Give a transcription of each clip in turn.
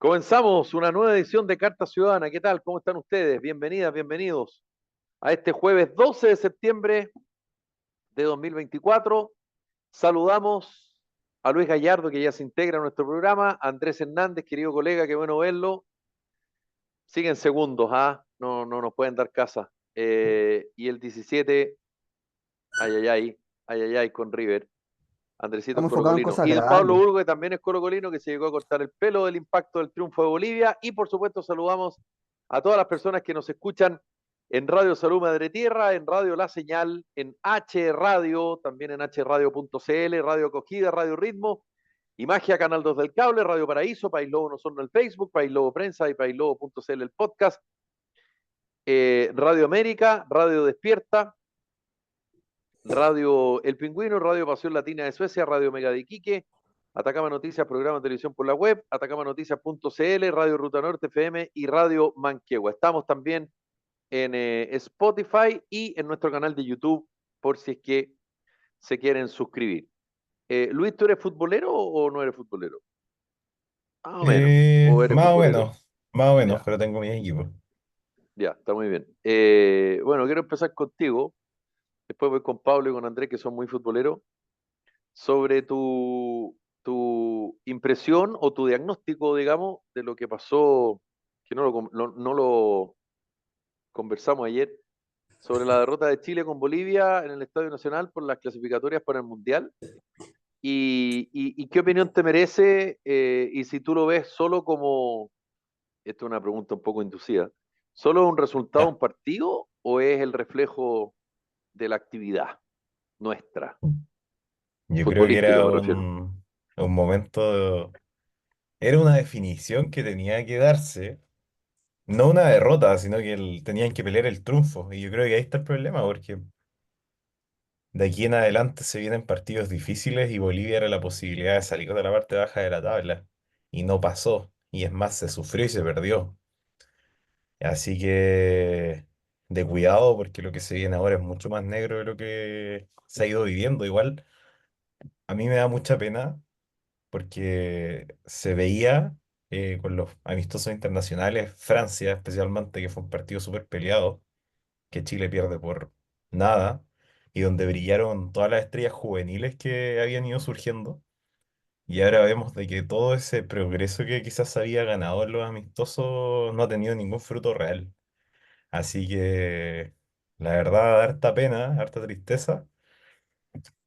Comenzamos una nueva edición de Carta Ciudadana. ¿Qué tal? ¿Cómo están ustedes? Bienvenidas, bienvenidos a este jueves 12 de septiembre de 2024. Saludamos a Luis Gallardo, que ya se integra a nuestro programa, a Andrés Hernández, querido colega, qué bueno verlo. Siguen segundos, ¿ah? No nos pueden dar casa. Y el 17, ay, con River. Andresito es Estamos enfocados en colocolino. cosas Y el Pablo grandes. Urgo, que también es colocolino, que se llegó a cortar el pelo del impacto del triunfo de Bolivia. Y por supuesto saludamos a todas las personas que nos escuchan en Radio Salud Madre Tierra, en Radio La Señal, en H Radio, también en hradio.cl, Radio Acogida, Radio Ritmo, y Magia Canal 2 del Cable, Radio Paraíso, País Lobo No Son el Facebook, País Lobo Prensa y paislobo.cl el podcast, Radio América, Radio Despierta, Radio El Pingüino, Radio Pasión Latina de Suecia, Radio Mega de Iquique, Atacama Noticias, programa de televisión por la web, atacamanoticias.cl, Radio Ruta Norte FM y Radio Manquehue. Estamos también en Spotify y en nuestro canal de YouTube por si es que se quieren suscribir. Luis, ¿tú eres futbolero o no eres futbolero? Más o menos. ¿O eres futbolero? Más o menos, Ya, pero tengo mi equipo. ya, está muy bien. Bueno, quiero empezar contigo, después voy con Pablo y con Andrés, que son muy futboleros, sobre tu impresión o tu diagnóstico, digamos, de lo que pasó, que no lo conversamos ayer, sobre la derrota de Chile con Bolivia en el Estadio Nacional por las clasificatorias para el Mundial. ¿Y qué opinión te merece? Y si tú lo ves solo como, esto es una pregunta un poco inducida, ¿solo un resultado de Ya. un partido o es el reflejo de la actividad nuestra, Yo creo que futbolística era me refiero? un momento, era una definición que tenía que darse, no una derrota, sino que tenían que pelear el triunfo. Y yo creo que ahí está el problema, porque de aquí en adelante se vienen partidos difíciles y Bolivia era la posibilidad de salir de la parte baja de la tabla. Y no pasó. Y es más, se sufrió y se perdió. Así que de cuidado, porque lo que se viene ahora es mucho más negro de lo que se ha ido viviendo. Igual. A mí me da mucha pena porque se veía con los amistosos internacionales, Francia especialmente, que fue un partido súper peleado, que Chile pierde por nada, y donde brillaron todas las estrellas juveniles que habían ido surgiendo. Y ahora vemos de que todo ese progreso que quizás se había ganado en los amistosos no ha tenido ningún fruto real. Así que la verdad, harta pena, harta tristeza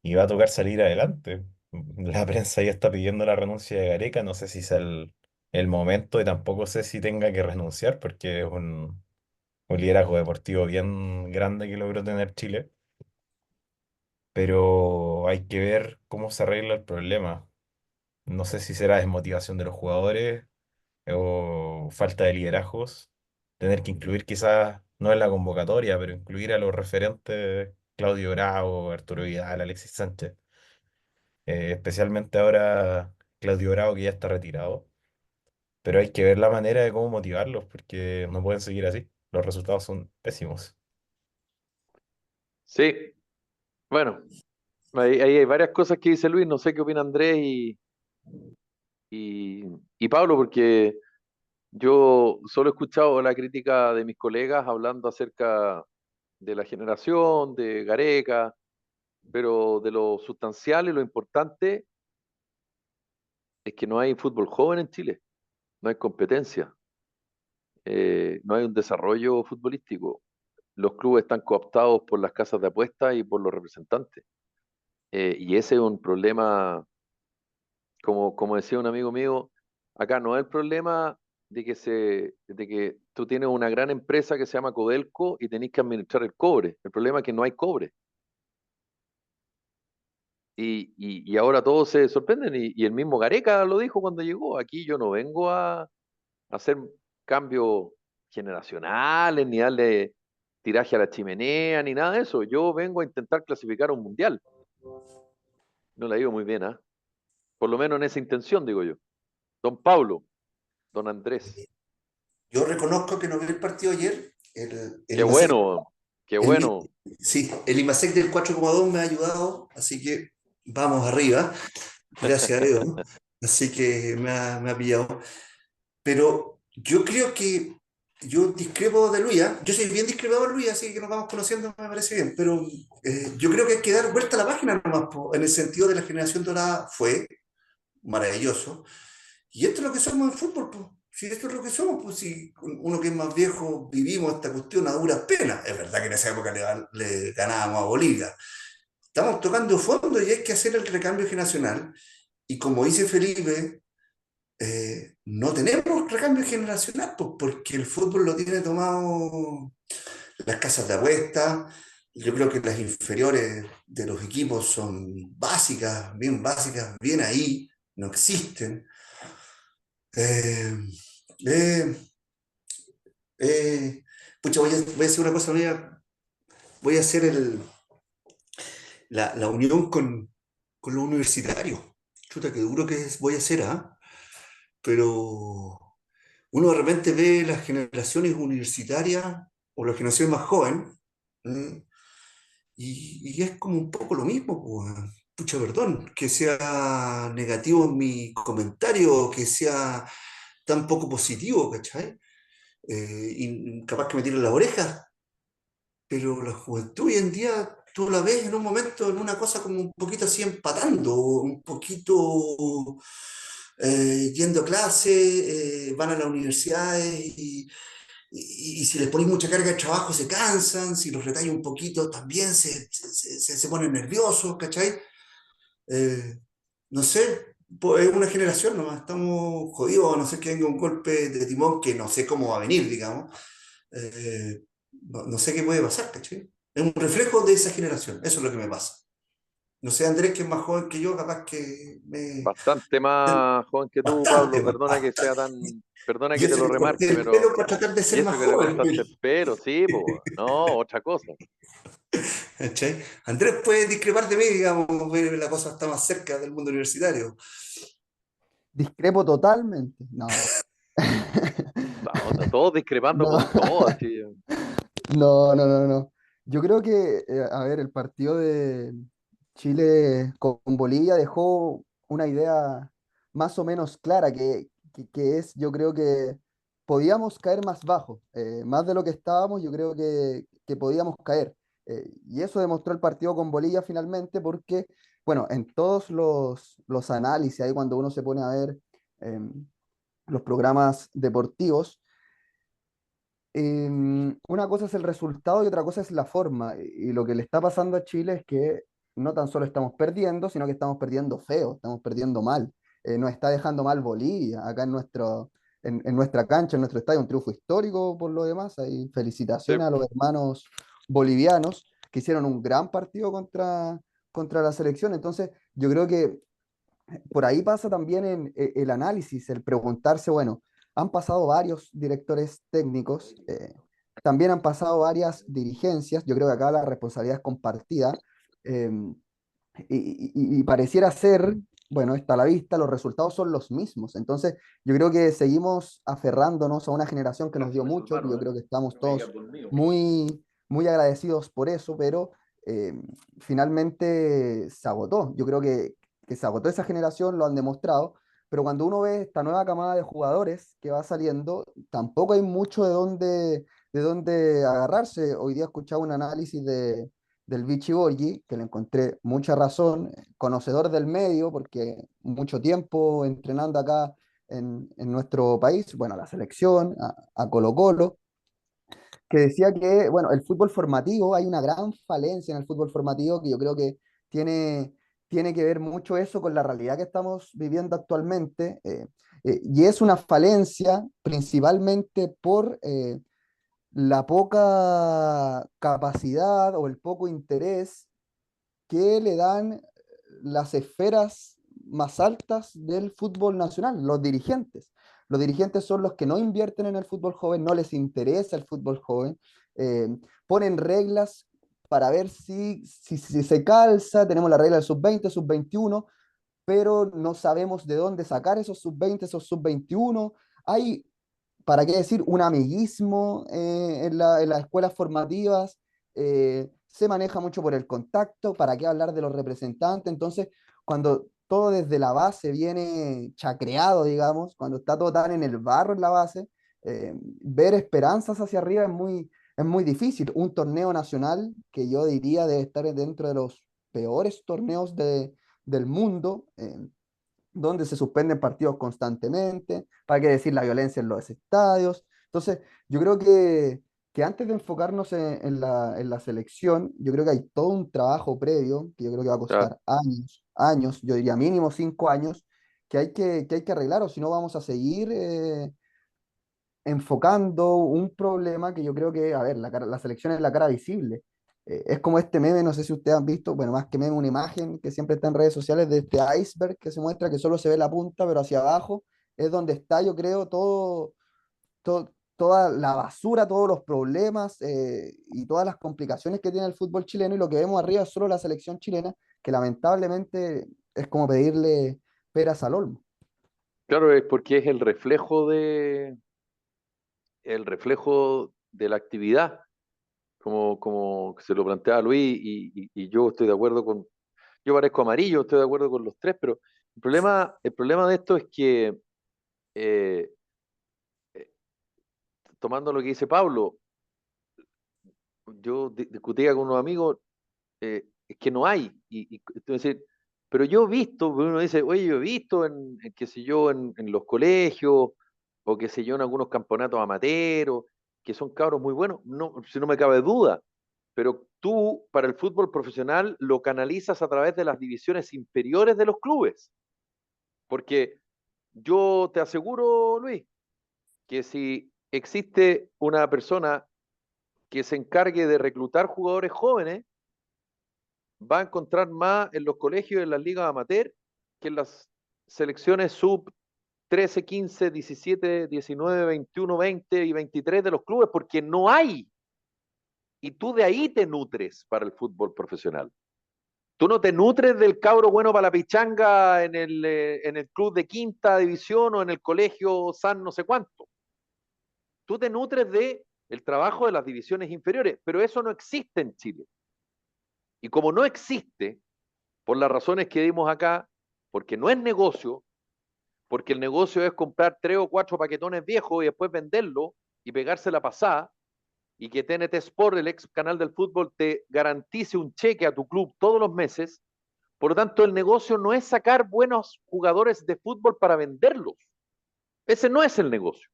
y va a tocar salir adelante. La prensa ya está pidiendo la renuncia de Gareca, no sé si es el momento y tampoco sé si tenga que renunciar porque es un liderazgo deportivo bien grande que logró tener Chile, pero hay que ver cómo se arregla el problema. No sé si será desmotivación de los jugadores o falta de liderazgos, tener que incluir quizás, no en la convocatoria, pero incluir a los referentes Claudio Bravo, Arturo Vidal, Alexis Sánchez. Especialmente ahora Claudio Bravo que ya está retirado, pero hay que ver la manera de cómo motivarlos porque no pueden seguir así. Los resultados son pésimos. Sí, bueno, ahí hay varias cosas que dice Luis, no sé qué opina Andrés y, y Pablo, porque yo solo he escuchado la crítica de mis colegas hablando acerca de la generación, de Gareca, pero de lo sustancial y lo importante es que no hay fútbol joven en Chile, no hay competencia, no hay un desarrollo futbolístico. Los clubes están cooptados por las casas de apuestas y por los representantes. Y ese es un problema, como decía un amigo mío, acá no es el problema de que tú tienes una gran empresa que se llama Codelco y tenés que administrar el cobre. El problema es que no hay cobre. Y ahora todos se sorprenden y el mismo Gareca lo dijo cuando llegó. Aquí yo no vengo a hacer cambios generacionales, ni darle tiraje a la chimenea, ni nada de eso. Yo vengo a intentar clasificar a un mundial. No la digo muy bien, ¿ah? Por lo menos en esa intención, digo yo. Don Pablo, don Andrés, Yo reconozco que no vi el partido ayer. El qué IMASEC, bueno, qué el, I- bueno. sí, el IMASEC del 4,2 me ha ayudado, así que vamos arriba, gracias a Dios. Así que me ha pillado. Pero yo creo que yo discrepo de Luis, ¿ah? Yo soy bien discrepador, Luis, así que nos vamos conociendo, me parece bien. Pero yo creo que hay que dar vuelta a la página nomás, po, en el sentido de la generación dorada fue maravilloso. Y esto es lo que somos en fútbol, pues. Si esto es lo que somos, pues si uno que es más viejo vivimos esta cuestión a duras penas. Es verdad que en esa época le ganábamos a Bolivia. Estamos tocando fondo y hay que hacer el recambio generacional. Y como dice Felipe, no tenemos recambio generacional, pues, porque el fútbol lo tiene tomado las casas de apuestas. Yo creo que las inferiores de los equipos son básicas, bien ahí, no existen. Eh, eh, eh, pucha, voy a hacer una cosa, voy a hacer la unión con los universitarios. Chuta, qué duro voy a hacer, ¿ah? Pero uno de repente ve las generaciones universitarias o las generaciones más jóvenes, ¿m? Y es como un poco lo mismo, pues. Pucha, perdón, que sea negativo mi comentario, que sea tan poco positivo, ¿cachai? Y capaz que me tiren las orejas, pero la juventud hoy en día tú la ves en un momento, en una cosa como un poquito así empatando, un poquito yendo a clase, van a las universidades y si les pones mucha carga de trabajo se cansan, si los retallas un poquito también se ponen nerviosos, ¿cachai? Eh, no sé, es una generación nomás, estamos jodidos, a no ser que venga un golpe de timón que no sé cómo va a venir, digamos. No sé qué puede pasar, ¿cachai? Es un reflejo de esa generación, eso es lo que me pasa. No sé, Andrés, que es más joven que yo, capaz que me... Bastante más joven que tú, Bastante Pablo. más, Perdona que sea bastante. tan, perdona Y que te eso lo que corté remarque, el pero pelo para tratar de y ser eso más que te joven, cortaste el pelo, sí, pues, no, otra cosa. ¿cachai? Andrés puede discrepar de mí, digamos, la cosa está más cerca del mundo universitario. Discrepo totalmente. No. Vamos, todos discrepando No, con todo, así. no, no, no, no. Yo creo que, a ver, el partido de Chile con Bolivia dejó una idea más o menos clara, que es, yo creo que podíamos caer más bajo, más de lo que estábamos, yo creo que podíamos caer. Y eso demostró el partido con Bolivia finalmente, porque, bueno, en todos los análisis, ahí cuando uno se pone a ver los programas deportivos, una cosa es el resultado y otra cosa es la forma. Y lo que le está pasando a Chile es que no tan solo estamos perdiendo, sino que estamos perdiendo feo, estamos perdiendo mal. Nos está dejando mal Bolivia acá en nuestra cancha, en nuestro estadio, un triunfo histórico por lo demás. Ahí Sí, felicitaciones a los hermanos bolivianos que hicieron un gran partido contra la selección. Entonces, yo creo que por ahí pasa también el análisis, el preguntarse, bueno, han pasado varios directores técnicos, también han pasado varias dirigencias, yo creo que acá la responsabilidad es compartida, eh, y pareciera ser, bueno, está a la vista, los resultados son los mismos. Entonces, yo creo que seguimos aferrándonos a una generación que nos dio mucho, que yo creo que estamos todos muy agradecidos por eso, pero eh, finalmente se agotó. Yo creo que se agotó esa generación, lo han demostrado, pero cuando uno ve esta nueva camada de jugadores que va saliendo, tampoco hay mucho de dónde agarrarse. Hoy día escuchaba un análisis del Vichy Borgi, que le encontré mucha razón, conocedor del medio, porque mucho tiempo entrenando acá en nuestro país, bueno, a la selección, a Colo-Colo, que decía que, bueno, el fútbol formativo, hay una gran falencia en el fútbol formativo que yo creo que tiene, tiene que ver mucho eso con la realidad que estamos viviendo actualmente, y es una falencia principalmente por la poca capacidad o el poco interés que le dan las esferas más altas del fútbol nacional, los dirigentes. Los dirigentes son los que no invierten en el fútbol joven, no les interesa el fútbol joven, eh, ponen reglas para ver si se calza, tenemos la regla del sub-20, sub-21, pero no sabemos de dónde sacar esos sub-20, esos sub-21. Hay, para qué decir, un amiguismo en las escuelas formativas, se maneja mucho por el contacto, para qué hablar de los representantes. Entonces, cuando todo desde la base viene chacreado, digamos, cuando está todo tan en el barro en la base, ver esperanzas hacia arriba es muy difícil. Un torneo nacional que yo diría debe estar dentro de los peores torneos del mundo, donde se suspenden partidos constantemente, para qué decir la violencia en los estadios. Entonces, yo creo que antes de enfocarnos en la selección, yo creo que hay todo un trabajo previo, que yo creo que va a Claro. costar años, yo diría mínimo 5 años, que hay que arreglar, o si no vamos a seguir enfocando un problema que yo creo que, a ver, la selección es la cara visible. Es como este meme, no sé si ustedes han visto, bueno, más que meme, una imagen que siempre está en redes sociales de este iceberg que se muestra que solo se ve la punta, pero hacia abajo es donde está, yo creo, toda la basura, todos los problemas y todas las complicaciones que tiene el fútbol chileno, y lo que vemos arriba es solo la selección chilena, que lamentablemente es como pedirle peras al olmo. Claro, es porque es el reflejo de la actividad, como se lo planteaba Luis, y yo estoy de acuerdo yo parezco amarillo, estoy de acuerdo con los tres, pero el problema de esto es que, eh, tomando lo que dice Pablo, yo discutía con unos amigos, es que no hay, entonces, pero yo he visto, uno dice, oye, yo he visto qué sé yo, en los colegios, o qué sé yo, en algunos campeonatos amateros, que son cabros muy buenos, no, si no me cabe duda, pero tú, para el fútbol profesional, lo canalizas a través de las divisiones inferiores de los clubes, porque yo te aseguro, Luis, que si existe una persona que se encargue de reclutar jugadores jóvenes, va a encontrar más en los colegios y en las ligas amateur que en las selecciones sub 13, 15, 17, 19, 21, 20 y 23 de los clubes, porque no hay. Y tú de ahí te nutres para el fútbol profesional. Tú no te nutres del cabro bueno para la pichanga en el club de quinta división o en el colegio San no sé cuánto. Tú te nutres de el trabajo de las divisiones inferiores, pero eso no existe en Chile. Y como no existe, por las razones que dimos acá, porque no es negocio, porque el negocio es comprar 3 o 4 paquetones viejos y después venderlo y pegarse la pasada, y que TNT Sport, el ex canal del fútbol, te garantice un cheque a tu club todos los meses. Por lo tanto, el negocio no es sacar buenos jugadores de fútbol para venderlos. Ese no es el negocio.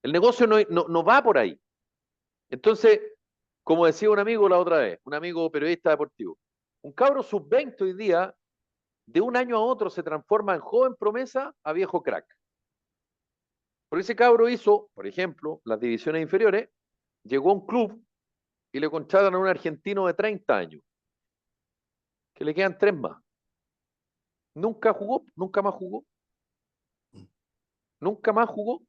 El negocio no va por ahí. Entonces, como decía un amigo la otra vez, un amigo periodista deportivo, un cabro sub-20 hoy día, de un año a otro se transforma en joven promesa a viejo crack. Porque ese cabro hizo, por ejemplo, las divisiones inferiores, llegó a un club y le contratan a un argentino de 30 años, que le quedan 3 más. Nunca jugó, nunca más jugó, nunca más jugó.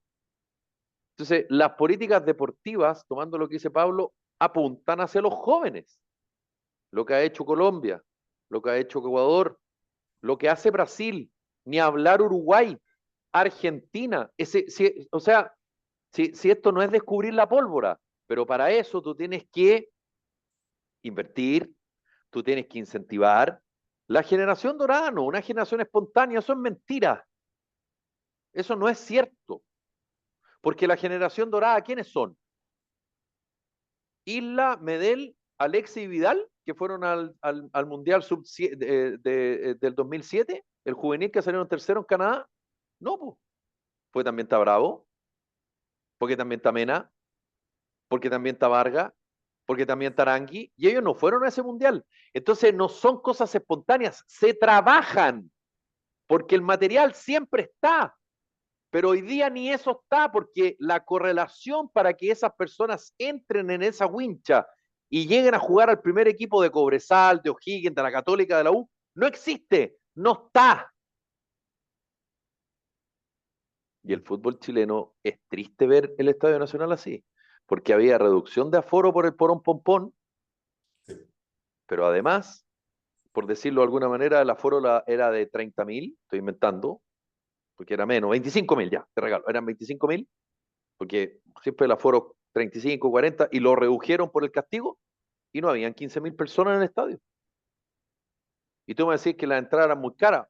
Entonces, las políticas deportivas, tomando lo que dice Pablo, apuntan hacia los jóvenes. Lo que ha hecho Colombia, lo que ha hecho Ecuador, lo que hace Brasil, ni hablar Uruguay, Argentina. O sea, si esto no es descubrir la pólvora, pero para eso tú tienes que invertir, tú tienes que incentivar. La generación dorada no, una generación espontánea, eso es mentira. Eso no es cierto. Porque la generación dorada, ¿quiénes son? Isla, Medel, Alexis y Vidal, que fueron al Mundial del 2007, el juvenil que salieron tercero en Canadá. No, pues. Pues también está Bravo, porque también está Mena, porque también está Vargas, porque también está Arangui, y ellos no fueron a ese Mundial. Entonces no son cosas espontáneas, se trabajan, porque el material siempre está. Pero hoy día ni eso está, porque la correlación para que esas personas entren en esa wincha y lleguen a jugar al primer equipo de Cobresal, de O'Higgins, de la Católica, de la U, no existe, no está. Y el fútbol chileno, es triste ver el Estadio Nacional así, porque había reducción de aforo por el porón pompón, pero además, por decirlo de alguna manera, el aforo era de 30.000, estoy inventando, porque era menos, 25.000 ya, te regalo, eran 25.000, porque siempre el aforo 35, 40, y lo redujeron por el castigo, y no habían 15.000 personas en el estadio. Y tú me decís que la entrada era muy cara.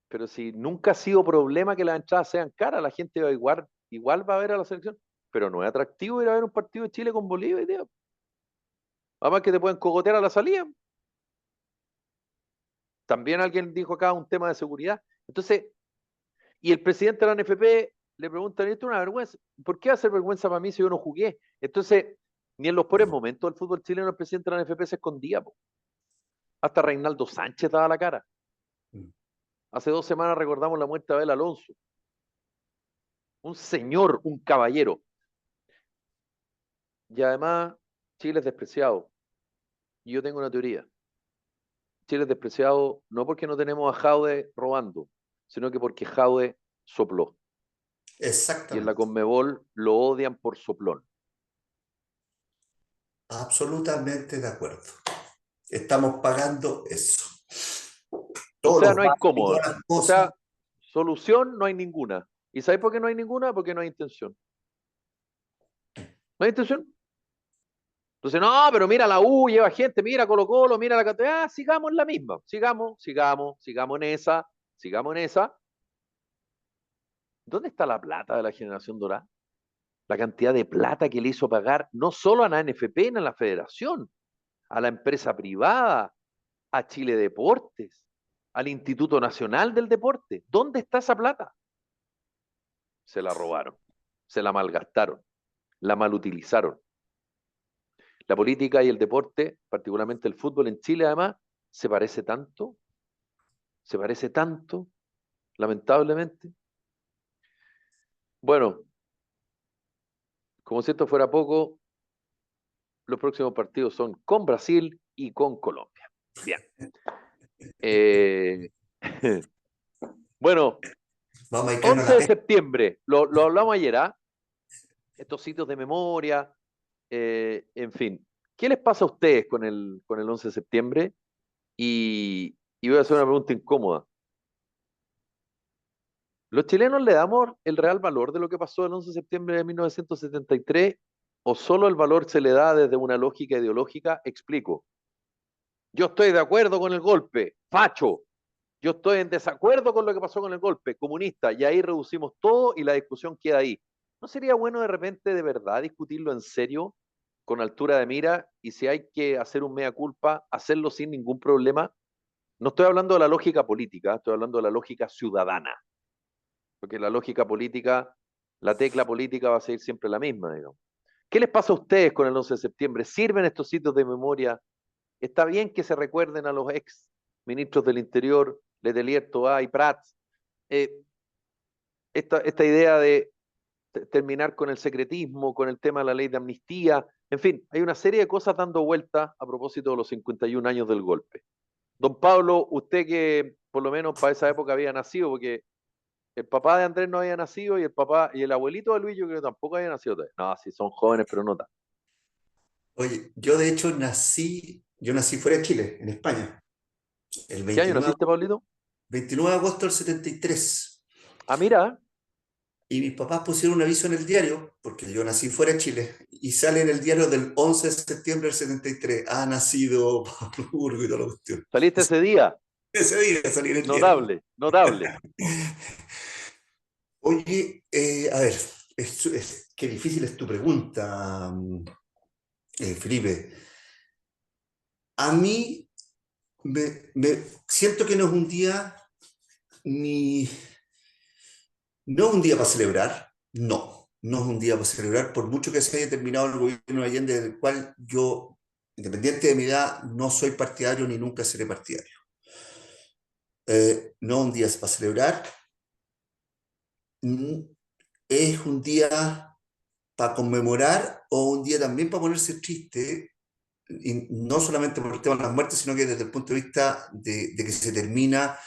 Pero si nunca ha sido problema que las entradas sean caras, la gente va igual va a ver a la selección. Pero no es atractivo ir a ver un partido de Chile con Bolivia, tío. Además que te pueden cogotear a la salida. También alguien dijo acá un tema de seguridad. Entonces, y el presidente de la NFP le pregunta, esto es una vergüenza. ¿Por qué va a ser vergüenza para mí si yo no jugué? Entonces, ni en los peores momentos del fútbol chileno el presidente de la NFP se escondía. Po. Hasta Reinaldo Sánchez daba la cara. Hace 2 semanas recordamos la muerte de Abel Alonso. Un señor, un caballero. Y además, Chile es despreciado. Y yo tengo una teoría. Chile es despreciado no porque no tenemos a Jaude robando, sino que porque Jaude sopló. Y en la Exactamente. Conmebol lo odian por soplón. Absolutamente de acuerdo. Estamos pagando eso. O Todos sea, los no hay bancos y cómoda. todas las O cosas. sea, solución no hay ninguna. ¿Y sabes por qué no hay ninguna? Porque no hay intención. No hay intención. Entonces, no, pero mira la U, lleva gente, mira Colo Colo, mira la Católica. Ah, sigamos en la misma. Sigamos en esa, sigamos en esa. ¿Dónde está la plata de la generación dorada? La cantidad de plata que le hizo pagar no solo a la NFP, ni a la federación, a la empresa privada, a Chile Deportes, al Instituto Nacional del Deporte. ¿Dónde está esa plata? Se la robaron, se la malgastaron, la malutilizaron. La política y el deporte, particularmente el fútbol en Chile, además, se parece tanto, lamentablemente. Bueno, como si esto fuera poco, los próximos partidos son con Brasil y con Colombia. Bien. Eh, bueno, Vamos a quedarnos 11 la de pena. septiembre, lo hablamos ayer, ¿ah? Estos sitios de memoria, en fin. ¿Qué les pasa a ustedes con el 11 de septiembre? Y voy a hacer una pregunta incómoda. ¿Los chilenos le damos el real valor de lo que pasó el 11 de septiembre de 1973 o solo el valor se le da desde una lógica ideológica? Explico. Yo estoy de acuerdo con el golpe, facho. Yo estoy en desacuerdo con lo que pasó con el golpe, comunista, y ahí reducimos todo y la discusión queda ahí. ¿No sería bueno de repente de verdad discutirlo en serio, con altura de mira, y si hay que hacer un mea culpa, hacerlo sin ningún problema? No estoy hablando de la lógica política, estoy hablando de la lógica ciudadana, porque la lógica política, la tecla política va a seguir siempre la misma, digamos. ¿Qué les pasa a ustedes con el 11 de septiembre? ¿Sirven estos sitios de memoria? ¿Está bien que se recuerden a los ex ministros del Interior, Letelier, Tobá y Prats? Eh, esta idea de terminar con el secretismo, con el tema de la ley de amnistía, en fin, hay una serie de cosas dando vueltas a propósito de los 51 años del golpe. Don Pablo, usted que por lo menos para esa época había nacido, porque el papá de Andrés no había nacido y el papá y el abuelito de Luis yo creo que tampoco había nacido todavía. No, sí, son jóvenes, pero no tan. Oye, yo de hecho nací fuera de Chile, en España, el ¿Qué año 29, naciste, Pablito? 29 de agosto del 73. Ah, mira, Y mis papás pusieron un aviso en el diario, porque yo nací fuera de Chile, y sale en el diario del 11 de septiembre del 73. Ha nacido Pablo Burgo y toda la cuestión. saliste ese día. Ese día salí en el diario. Notable, notable. Oye, a ver, qué difícil es tu pregunta, Felipe. A mí siento que no es un día ni, no es un día para celebrar, no es un día para celebrar, por mucho que se haya terminado el gobierno de Allende, del cual yo, independiente de mi edad, no soy partidario ni nunca seré partidario. No es un día para celebrar, mm, es un día para conmemorar o un día también para ponerse triste, y no solamente por el tema de las muertes, sino que desde el punto de vista de que se termina,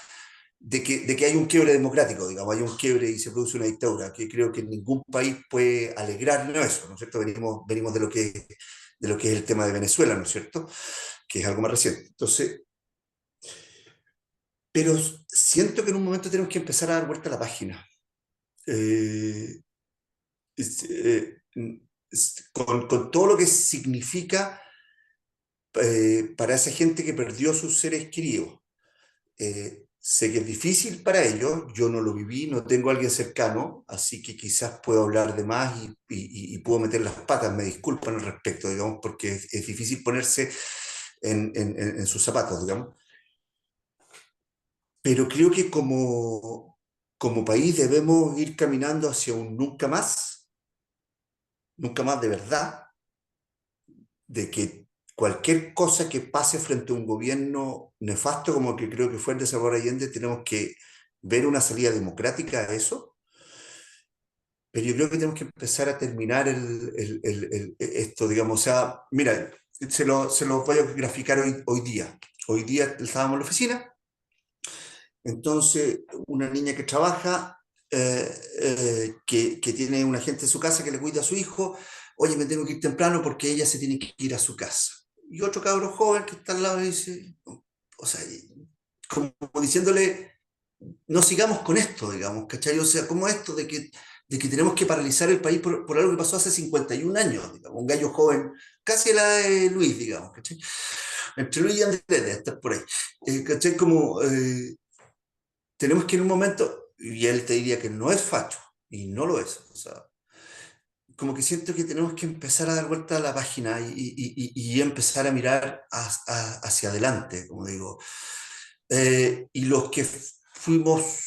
de que hay un quiebre democrático, digamos, hay un quiebre y se produce una dictadura, que creo que ningún país puede alegrarnos eso, ¿no es cierto? Venimos de lo que es el tema de Venezuela, ¿no es cierto? Que es algo más reciente. Entonces, pero siento que en un momento tenemos que empezar a dar vuelta a la página. Eh, es- eh, con todo lo que significa para esa gente que perdió sus seres queridos. Sé que es difícil para ellos, yo no lo viví, no tengo a alguien cercano, así que quizás puedo hablar de más y puedo meter las patas, me disculpan al respecto, digamos, porque es difícil ponerse en sus zapatos, digamos. Pero creo que como país debemos ir caminando hacia un nunca más de verdad, de que cualquier cosa que pase frente a un gobierno nefasto como que creo que fue el de Salvador Allende, tenemos que ver una salida democrática a eso, pero yo creo que tenemos que empezar a terminar esto, digamos, o sea, mira, se lo voy a graficar hoy día. Hoy día estábamos en la oficina, entonces una niña que trabaja, que tiene un agente en su casa que le cuida a su hijo, oye, me tengo que ir temprano porque ella se tiene que ir a su casa. Y otro cabro joven que está al lado dice, o sea, como diciéndole, no sigamos con esto, digamos, ¿cachai? O sea, como esto de que tenemos que paralizar el país por algo que pasó hace 51 años, digamos, un gallo joven, casi la de Luis, digamos, ¿cachai? Entre Luis y Andrés, de estar por ahí. ¿Cachai? Como tenemos que en un momento, y él te diría que no es facho, y no lo es, o sea, como que siento que tenemos que empezar a dar vuelta a la página y empezar a mirar hacia adelante, como digo. Y los que fuimos,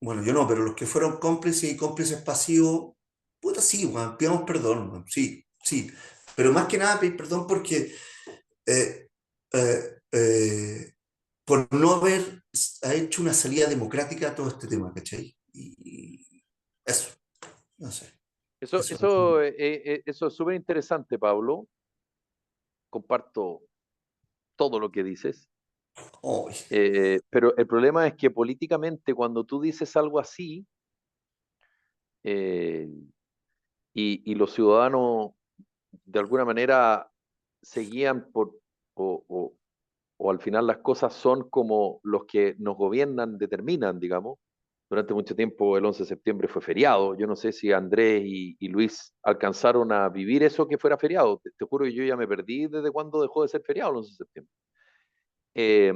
bueno, yo no, pero los que fueron cómplices y cómplices pasivos, puta, sí, weón, pidamos perdón, weón, sí, sí. Pero más que nada pedir perdón porque eh, eh, eh, por no haber hecho una salida democrática a todo este tema, ¿cachai? Y eso, no sé, Eso, eso. eso, eso es súper interesante, Pablo. Comparto todo lo que dices. Oh, Pero el problema es que políticamente cuando tú dices algo así eh, y los ciudadanos de alguna manera se guían por, o, o, o al final las cosas son como los que nos gobiernan determinan, digamos. Durante mucho tiempo el 11 de septiembre fue feriado. Yo no sé si Andrés y Luis alcanzaron a vivir eso que fuera feriado. Te juro que yo ya me perdí desde cuándo dejó de ser feriado el 11 de septiembre. Eh,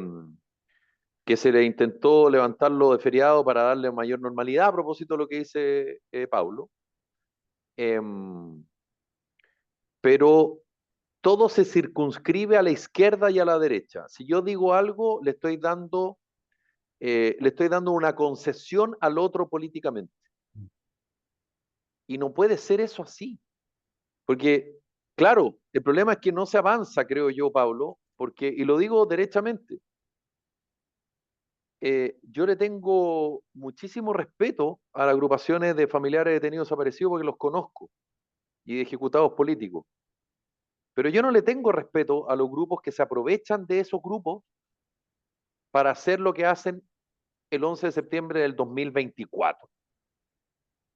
que se le intentó levantarlo de feriado para darle mayor normalidad a propósito de lo que dice Paulo. Eh, pero todo se circunscribe a la izquierda y a la derecha. Si yo digo algo, le estoy dando una concesión al otro políticamente. Y no puede ser eso así. Porque, claro, el problema es que no se avanza, creo yo, Pablo, porque, y lo digo derechamente, yo le tengo muchísimo respeto a las agrupaciones de familiares detenidos desaparecidos porque los conozco y de ejecutados políticos. Pero yo no le tengo respeto a los grupos que se aprovechan de esos grupos para hacer lo que hacen el 11 de septiembre del 2024.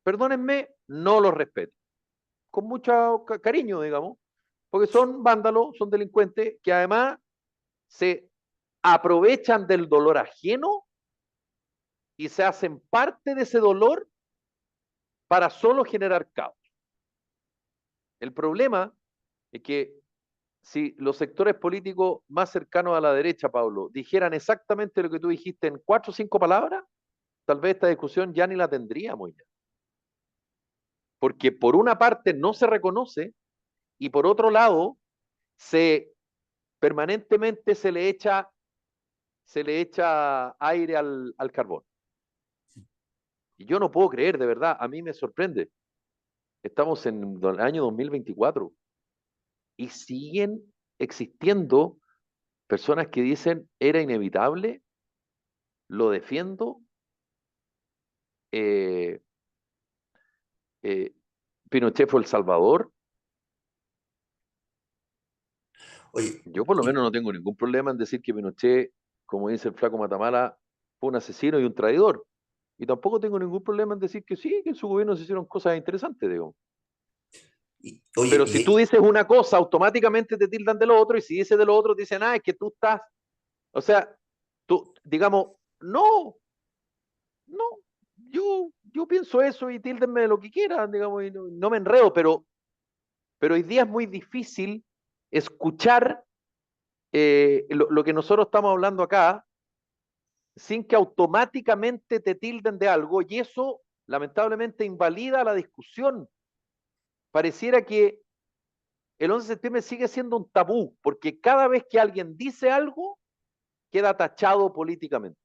Perdónenme, no los respeto. Con mucho cariño, digamos, porque son vándalos, son delincuentes que además se aprovechan del dolor ajeno y se hacen parte de ese dolor para solo generar caos. El problema es que si los sectores políticos más cercanos a la derecha, Pablo, dijeran exactamente lo que tú dijiste en 4 o 5 palabras, tal vez esta discusión ya ni la tendríamos ya. Porque por una parte no se reconoce y por otro lado se permanentemente se le echa aire al carbón. Y yo no puedo creer, de verdad, a mí me sorprende. Estamos en el año 2024 y siguen existiendo personas que dicen era inevitable, lo defiendo, eh, eh, Pinochet fue El Salvador. oye, Yo por lo y, menos no tengo ningún problema en decir que Pinochet, como dice el flaco Matamala, fue un asesino y un traidor. Y tampoco tengo ningún problema en decir que sí, que en su gobierno se hicieron cosas interesantes, digo. oye, Pero si tú dices una cosa, automáticamente te tildan de lo otro, y si dices de lo otro, dicen, ah, es que tú estás, o sea, tú, digamos, no, no, yo pienso eso y tíldenme de lo que quieran, digamos, y no me enredo, pero hoy día es muy difícil escuchar lo que nosotros estamos hablando acá, sin que automáticamente te tilden de algo, y eso lamentablemente invalida la discusión. Pareciera que el 11 de septiembre sigue siendo un tabú, porque cada vez que alguien dice algo, queda tachado políticamente.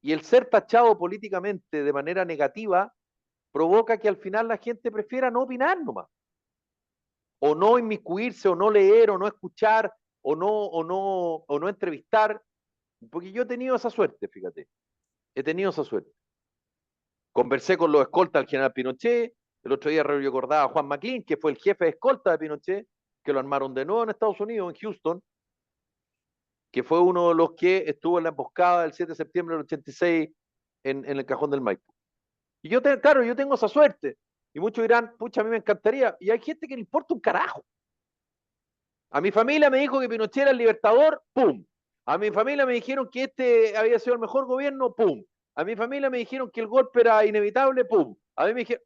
Y el ser tachado políticamente de manera negativa provoca que al final la gente prefiera no opinar nomás, o no inmiscuirse, o no leer, o no escuchar, o no entrevistar, porque yo he tenido esa suerte, fíjate, he tenido esa suerte. Conversé con los escoltas del general Pinochet, el otro día recordaba a Juan McLean, que fue el jefe de escolta de Pinochet, que lo armaron de nuevo en Estados Unidos, en Houston, que fue uno de los que estuvo en la emboscada del 7 de septiembre del 86 en el Cajón del Maipo. Y yo, claro, yo tengo esa suerte. Y muchos dirán, pucha, a mí me encantaría. Y hay gente que le importa un carajo. A mi familia me dijo que Pinochet era el libertador, ¡pum! A mi familia me dijeron que este había sido el mejor gobierno, ¡pum! A mi familia me dijeron que el golpe era inevitable, ¡pum! A mí me dijeron...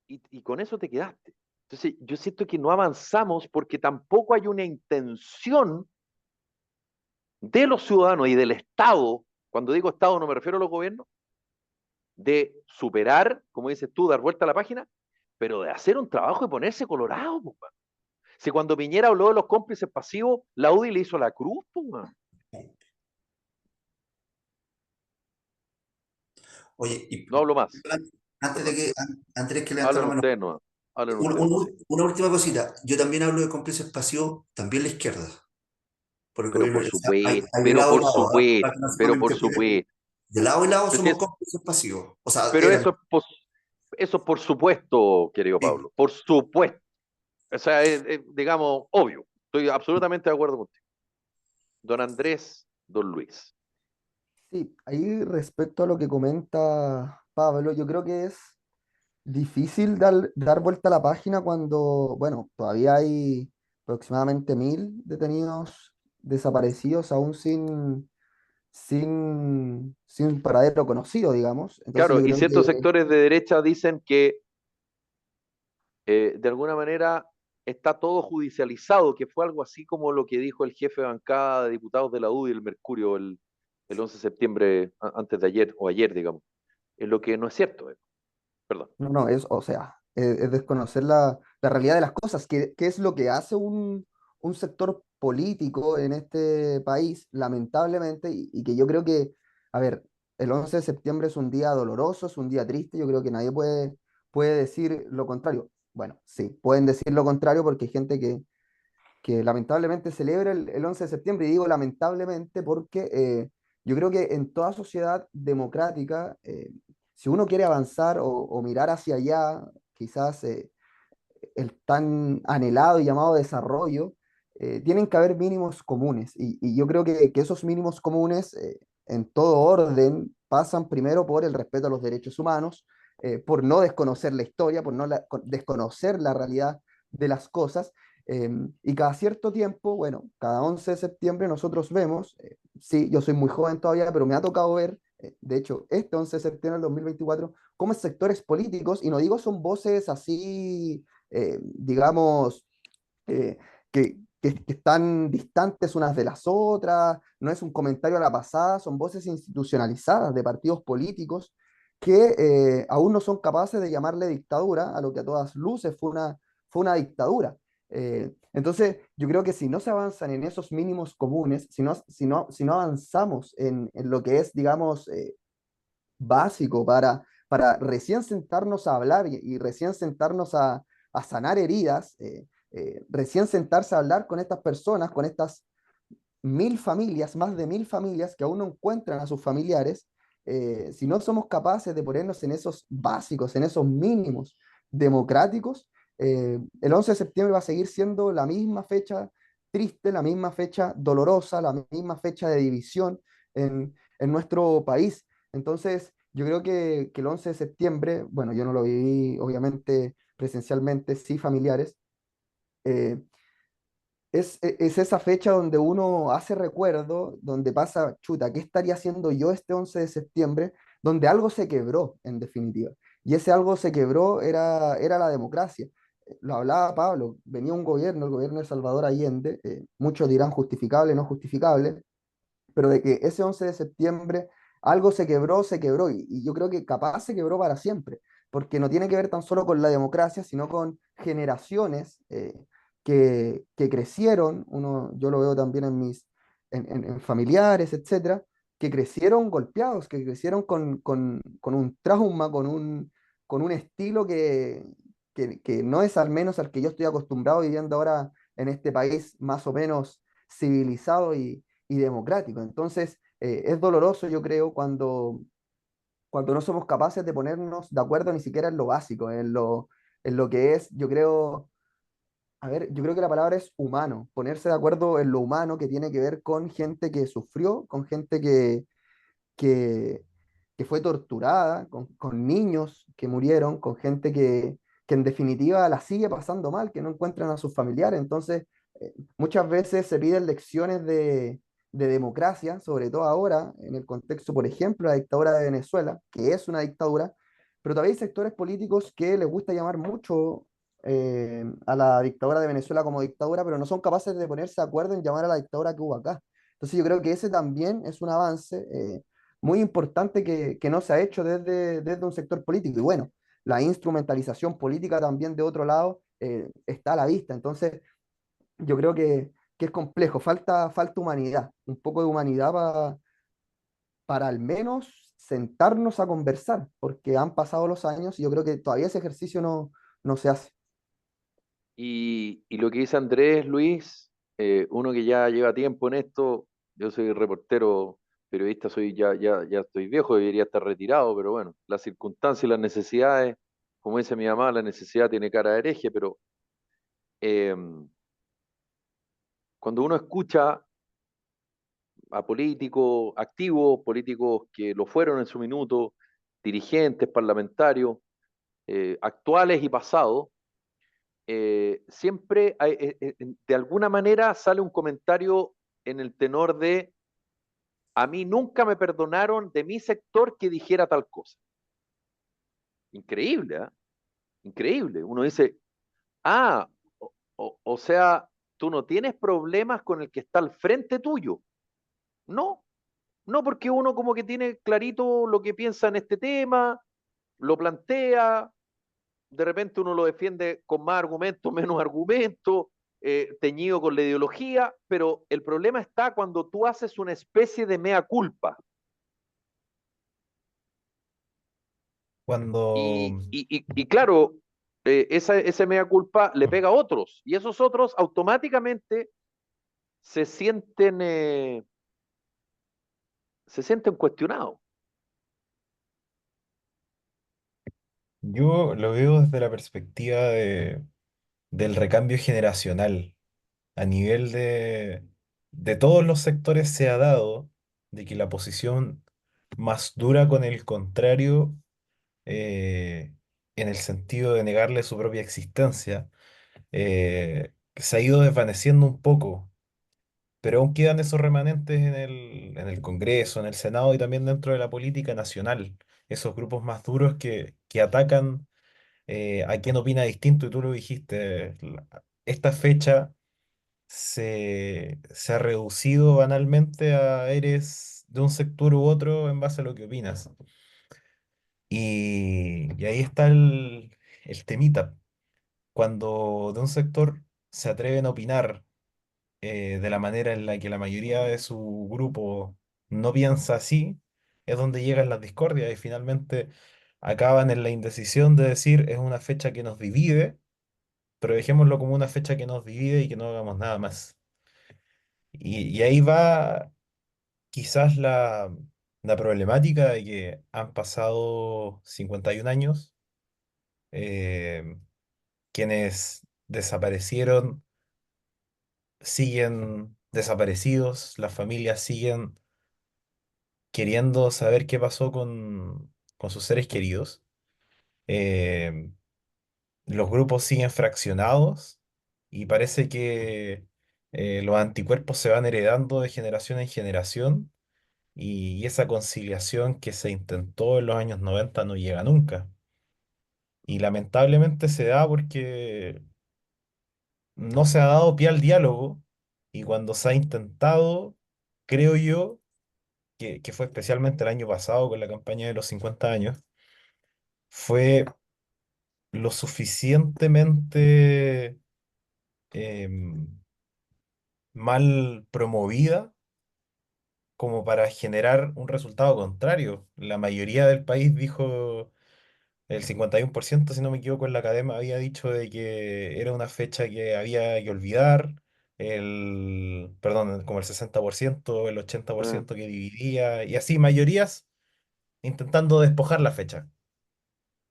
Y con eso te quedaste. Entonces, yo siento que no avanzamos porque tampoco hay una intención de los ciudadanos y del Estado, cuando digo Estado no me refiero a los gobiernos, de superar, como dices tú, dar vuelta a la página, pero de hacer un trabajo y ponerse colorado. Pues. Si cuando Piñera habló de los cómplices pasivos, la UDI le hizo la cruz. Pues. Oye, y No hablo más. antes de Perdón. que, antes de que Hablen levantarnos, ustedes, no. Hablen una, ustedes. Sí. una última cosita. Yo también hablo de cómplices pasivos, también la izquierda. Por el Pero gobierno, por o sea, supuesto, hay de lado y lado, ¿ah? Para que no se pero por malinterprete. supuesto. De lado y lado Pero, si somos es, cómplices pasivos. O sea, pero eran. eso por supuesto, querido Sí. Pablo, por supuesto. O sea, digamos, obvio. Estoy absolutamente de acuerdo contigo. Don Andrés, don Luis. Sí, ahí respecto a lo que comenta Pablo, yo creo que es difícil dar vuelta a la página cuando, bueno, todavía hay aproximadamente 1000 detenidos desaparecidos aún sin paradero conocido, digamos. Entonces Claro, yo y creo ciertos que, sectores de derecha dicen que de alguna manera está todo judicializado, que fue algo así como lo que dijo el jefe de bancada de diputados de la UDI, el Mercurio, el 11 de septiembre, antes de ayer, o ayer, digamos. Es lo que no es cierto. Perdón. no, no, es, o sea, es desconocer la realidad de las cosas, qué es lo que hace un sector político en este país, lamentablemente, y que yo creo que, a ver, el 11 de septiembre es un día doloroso, es un día triste, yo creo que nadie puede decir lo contrario. Bueno, sí, pueden decir lo contrario porque hay gente que lamentablemente celebra el 11 de septiembre, y digo lamentablemente porque yo creo que en toda sociedad democrática, si uno quiere avanzar o mirar hacia allá, quizás el tan anhelado y llamado desarrollo, tienen que haber mínimos comunes, y yo creo que esos mínimos comunes, en todo orden, pasan primero por el respeto a los derechos humanos, por no desconocer la historia, por no desconocer la realidad de las cosas. Y cada cierto tiempo, bueno, cada 11 de septiembre nosotros vemos, sí, yo soy muy joven todavía, pero me ha tocado ver, de hecho, este 11 de septiembre del 2024, cómo sectores políticos, y no digo son voces así, digamos, eh, que están distantes unas de las otras, no es un comentario a la pasada, son voces institucionalizadas de partidos políticos que aún no son capaces de llamarle dictadura a lo que a todas luces fue una dictadura. Entonces, yo creo que si no se avanzan en esos mínimos comunes, si no avanzamos en lo que es, digamos, básico para recién sentarnos a hablar y recién sentarnos a sanar heridas, recién sentarse a hablar con estas personas, con estas 1000 familias, más de 1000 familias que aún no encuentran a sus familiares, si no somos capaces de ponernos en esos básicos, en esos mínimos democráticos, el 11 de septiembre va a seguir siendo la misma fecha triste, la misma fecha dolorosa, la misma fecha de división en nuestro país. Entonces, yo creo que el 11 de septiembre, bueno, yo no lo viví obviamente presencialmente, sí familiares, eh, es esa fecha donde uno hace recuerdo, donde pasa, chuta, ¿qué estaría haciendo yo este 11 de septiembre? Donde algo se quebró, en definitiva. Y ese algo se quebró era la democracia. Lo hablaba Pablo, venía un gobierno, el gobierno de Salvador Allende, muchos dirán justificable, no justificable, pero de que ese 11 de septiembre algo se quebró y yo creo que capaz se quebró para siempre, porque no tiene que ver tan solo con la democracia, sino con generaciones que crecieron, yo lo veo también en en familiares, etcétera, que crecieron golpeados, que crecieron con un trauma, con un estilo que no es al menos al que yo estoy acostumbrado viviendo ahora en este país más o menos civilizado y democrático. Entonces, es doloroso, yo creo, cuando no somos capaces de ponernos de acuerdo ni siquiera en lo básico, en lo que es, yo creo, a ver, yo creo que la palabra es humano, ponerse de acuerdo en lo humano que tiene que ver con gente que sufrió, con gente que, que fue torturada, con niños que murieron, con gente que en definitiva la sigue pasando mal, que no encuentran a sus familiares. Entonces, muchas veces se piden lecciones de democracia, sobre todo ahora, en el contexto, por ejemplo, la dictadura de Venezuela, que es una dictadura, pero todavía hay sectores políticos que les gusta llamar mucho a la dictadura de Venezuela como dictadura, pero no son capaces de ponerse de acuerdo en llamar a la dictadura que hubo acá. Entonces yo creo que ese también es un avance muy importante que no se ha hecho desde un sector político. Y bueno, la instrumentalización política también de otro lado está a la vista. Entonces, yo creo que es complejo, falta humanidad, un poco de humanidad para al menos sentarnos a conversar, porque han pasado los años y yo creo que todavía ese ejercicio no se hace. Y lo que dice Andrés, Luis, uno que ya lleva tiempo en esto, yo soy reportero, periodista, ya estoy viejo, debería estar retirado, pero bueno, las circunstancias y las necesidades, como dice mi mamá, la necesidad tiene cara de hereje, pero eh, cuando uno escucha a políticos activos, políticos que lo fueron en su minuto, dirigentes, parlamentarios, actuales y pasados, siempre de alguna manera sale un comentario en el tenor de a mí nunca me perdonaron de mi sector que dijera tal cosa. Increíble, ¿eh? Increíble. Uno dice, ah, o sea, tú no tienes problemas con el que está al frente tuyo. No, no, porque uno como que tiene clarito lo que piensa en este tema, lo plantea, de repente uno lo defiende con más argumentos, menos argumentos, teñido con la ideología, pero el problema está cuando tú haces una especie de mea culpa. Cuando Y claro, ese mea culpa le pega a otros, y esos otros automáticamente se sienten, eh, se sienten cuestionados. yo lo veo desde la perspectiva del recambio generacional, a nivel de todos los sectores se ha dado de que la posición más dura con el contrario, eh, en el sentido de negarle su propia existencia, se ha ido desvaneciendo un poco, pero aún quedan esos remanentes en el Congreso, en el Senado y también dentro de la política nacional, esos grupos más duros que atacan a quien opina distinto, y tú lo dijiste, esta fecha se ha reducido banalmente a eres de un sector u otro en base a lo que opinas. Y ahí está el temita. Cuando de un sector se atreven a opinar de la manera en la que la mayoría de su grupo no piensa así, es donde llegan las discordias y finalmente acaban en la indecisión de decir es una fecha que nos divide, pero dejémoslo como una fecha que nos divide y que no hagamos nada más. Y ahí va quizás la problemática de que han pasado 51 años, eh, quienes desaparecieron siguen desaparecidos, las familias siguen queriendo saber qué pasó con sus seres queridos, eh, los grupos siguen fraccionados y parece que los anticuerpos se van heredando de generación en generación. Y esa conciliación que se intentó en los años 90 no llega nunca. Y lamentablemente se da porque no se ha dado pie al diálogo y cuando se ha intentado, creo yo que fue especialmente el año pasado con la campaña de los 50 años, fue lo suficientemente em, mal promovida como para generar un resultado contrario. La mayoría del país dijo, el 51% si no me equivoco, en la academia había dicho de que era una fecha que había que olvidar, perdón, como el 60%, el ochenta por Ah, ciento que dividía, y así, mayorías intentando despojar la fecha.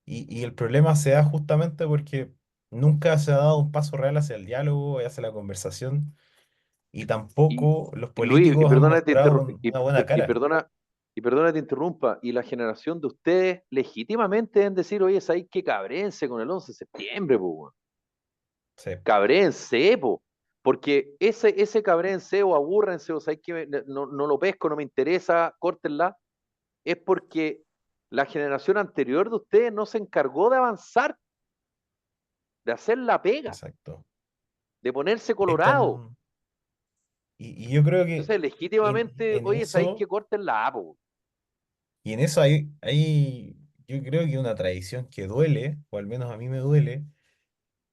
Y el problema se da justamente porque nunca se ha dado un paso real hacia el diálogo, hacia la conversación, y y, tampoco los y Luis, políticos han mostrado una buena cara. y perdona que te interrumpa, y la generación de ustedes legítimamente deben decir, oye, ¿sabes qué cabrense con el 11 de septiembre, po, weón? Sí, Cabrense, po. Porque ese cabrense o abúrrense o ¿sabes qué? No lo pesco, no me interesa, córtenla, es porque la generación anterior de ustedes no se encargó de avanzar, de hacer la pega, exacto. de ponerse colorado. Están, y yo creo que Entonces, legítimamente, en oye, ¿sabéis eso, que corten la APO? y en eso yo creo que una tradición que duele, o al menos a mí me duele,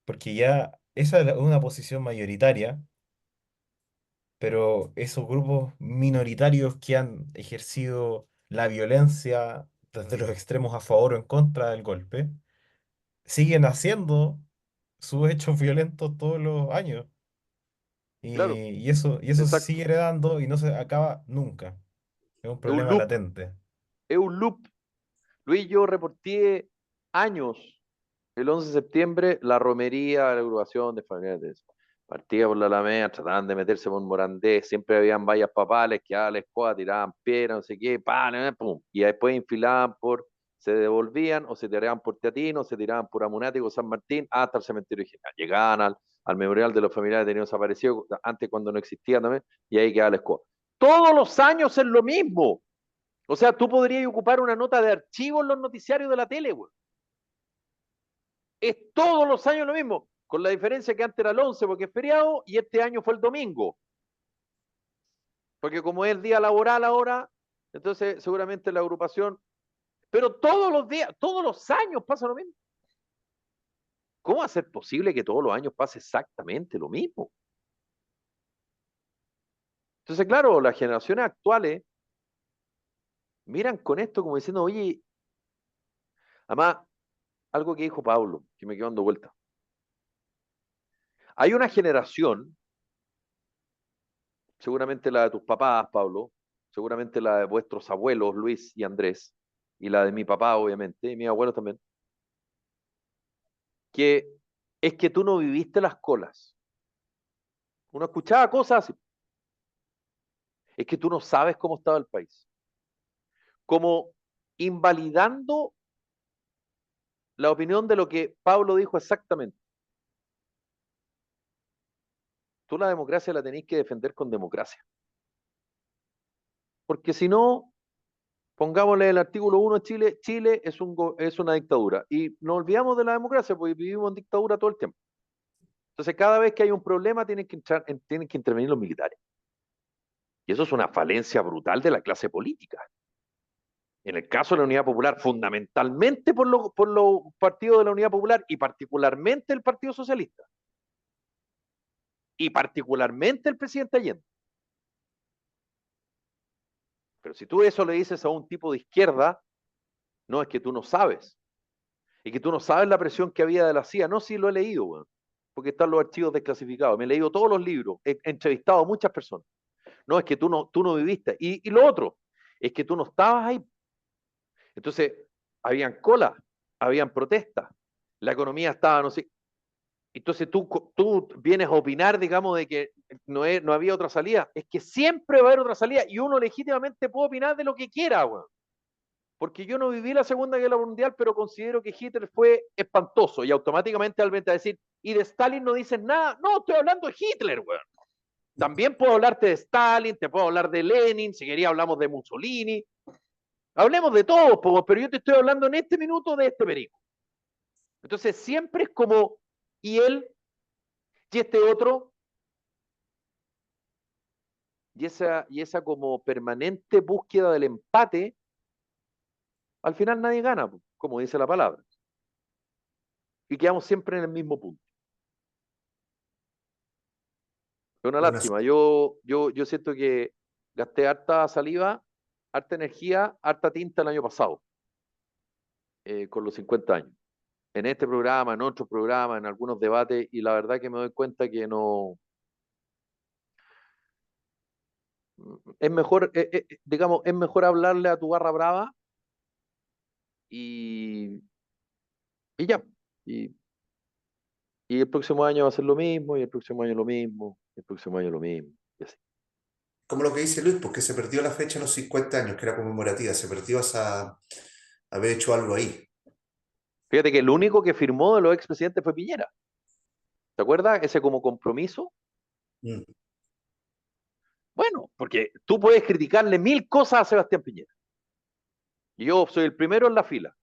porque ya esa es una posición mayoritaria, pero esos grupos minoritarios que han ejercido la violencia desde los extremos a favor o en contra del golpe, siguen haciendo sus hechos violentos todos los años. Claro, Y eso se sigue exacto. heredando y no se acaba nunca. Es un Es un problema loop, latente. es un loop. Luis, yo reporté años, el 11 de septiembre, la romería, la agrupación de familiares. Partía por la Alameda, trataban de meterse por Morandé, siempre habían vallas papales, que a la escuadra tiraban piedras, no sé qué, pan, pum. Y después infilaban se devolvían o se tiraban por Teatino, se tiraban por Amunático, San Martín, hasta el cementerio original. Llegaban al memorial de los familiares de desaparecidos, antes cuando no existía también, y ahí quedaba la escuadra. Todos los años es lo mismo. O sea, tú podrías ocupar una nota de archivo en los noticiarios de la tele, güey. Es todos los años lo mismo, con la diferencia que antes era el 11 porque es feriado y este año fue el domingo. Porque como es el día laboral ahora, entonces seguramente la agrupación, pero todos los días, todos los años pasa lo mismo. ¿Cómo va a ser posible que todos los años pase exactamente lo mismo? Entonces, claro, las generaciones actuales miran con esto como diciendo, oye, además, algo que dijo Pablo, que me quedó dando vuelta. Hay una generación, seguramente la de tus papás, Pablo, seguramente la de vuestros abuelos, Luis y Andrés, y la de mi papá, obviamente, y mi abuelo también, que es que tú no viviste las colas. Uno escuchaba cosas así. Es que tú no sabes cómo estaba el país. Como invalidando la opinión de lo que Pablo dijo exactamente. Tú la democracia la tenés que defender con democracia. Porque si no, pongámosle el artículo 1 de Chile, Chile es una dictadura. Y nos olvidamos de la democracia porque vivimos en dictadura todo el tiempo. Entonces, cada vez que hay un problema, tienen que intervenir los militares. Y eso es una falencia brutal de la clase política. En el caso de la Unidad Popular, fundamentalmente por los partidos de la Unidad Popular y particularmente el Partido Socialista. Y particularmente el presidente Allende. Pero si tú eso le dices a un tipo de izquierda, no, es que tú no sabes. Y que tú no sabes la presión que había de la CIA. No, sí lo he leído, bueno, porque están los archivos desclasificados. Me he leído todos los libros, he entrevistado a muchas personas. No, es que tú no viviste. Y lo otro, es que tú no estabas ahí. Entonces, habían colas, habían protestas, la economía estaba, no sé. Entonces tú vienes a opinar, digamos, de que no había otra salida. Es que siempre va a haber otra salida y uno legítimamente puede opinar de lo que quiera, weón. Porque yo no viví la Segunda Guerra Mundial, pero considero que Hitler fue espantoso y automáticamente al a decir, y de Stalin no dices nada. No, estoy hablando de Hitler, weón. También puedo hablarte de Stalin, te puedo hablar de Lenin, si quería hablamos de Mussolini. Hablemos de todos, pero yo te estoy hablando en este minuto de este perico. Entonces siempre es como, y él, y este otro, y esa como permanente búsqueda del empate, al final nadie gana, como dice la palabra. Y quedamos siempre en el mismo punto. Es una lástima. Yo siento que gasté harta saliva, harta energía, harta tinta el año pasado, con los 50 años. En este programa, en otros programas, en algunos debates, y la verdad que me doy cuenta que no. Es mejor, digamos, es mejor hablarle a tu barra brava y ya. Y, y el próximo año va a ser lo mismo, y el próximo año lo mismo, y el próximo año lo mismo, y así. Como lo que dice Luis, porque se perdió la fecha de los 50 años, que era conmemorativa, se perdió haber hecho algo ahí. Fíjate que el único que firmó de los expresidentes fue Piñera. ¿Te acuerdas? Ese como compromiso. Mm. Bueno, porque tú puedes criticarle 1000 cosas a Sebastián Piñera. Y yo soy el primero en la fila.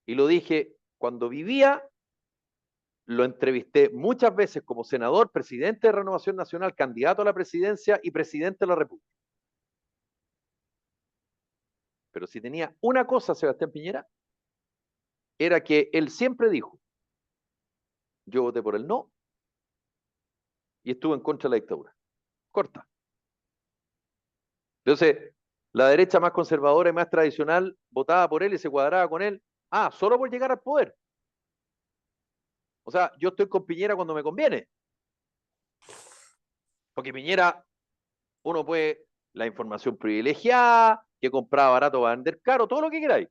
Y lo dije cuando vivía, lo entrevisté muchas veces como senador, presidente de Renovación Nacional, candidato a la presidencia y presidente de la República. Pero si tenía una cosa Sebastián Piñera, era que él siempre dijo, yo voté por el no y estuve en contra de la dictadura. Corta. Entonces, la derecha más conservadora y más tradicional votaba por él y se cuadraba con él. Ah, solo por llegar al poder. O sea, yo estoy con Piñera cuando me conviene. Porque Piñera, uno puede, la información privilegiada, que compraba barato va a vender caro, todo lo que queráis.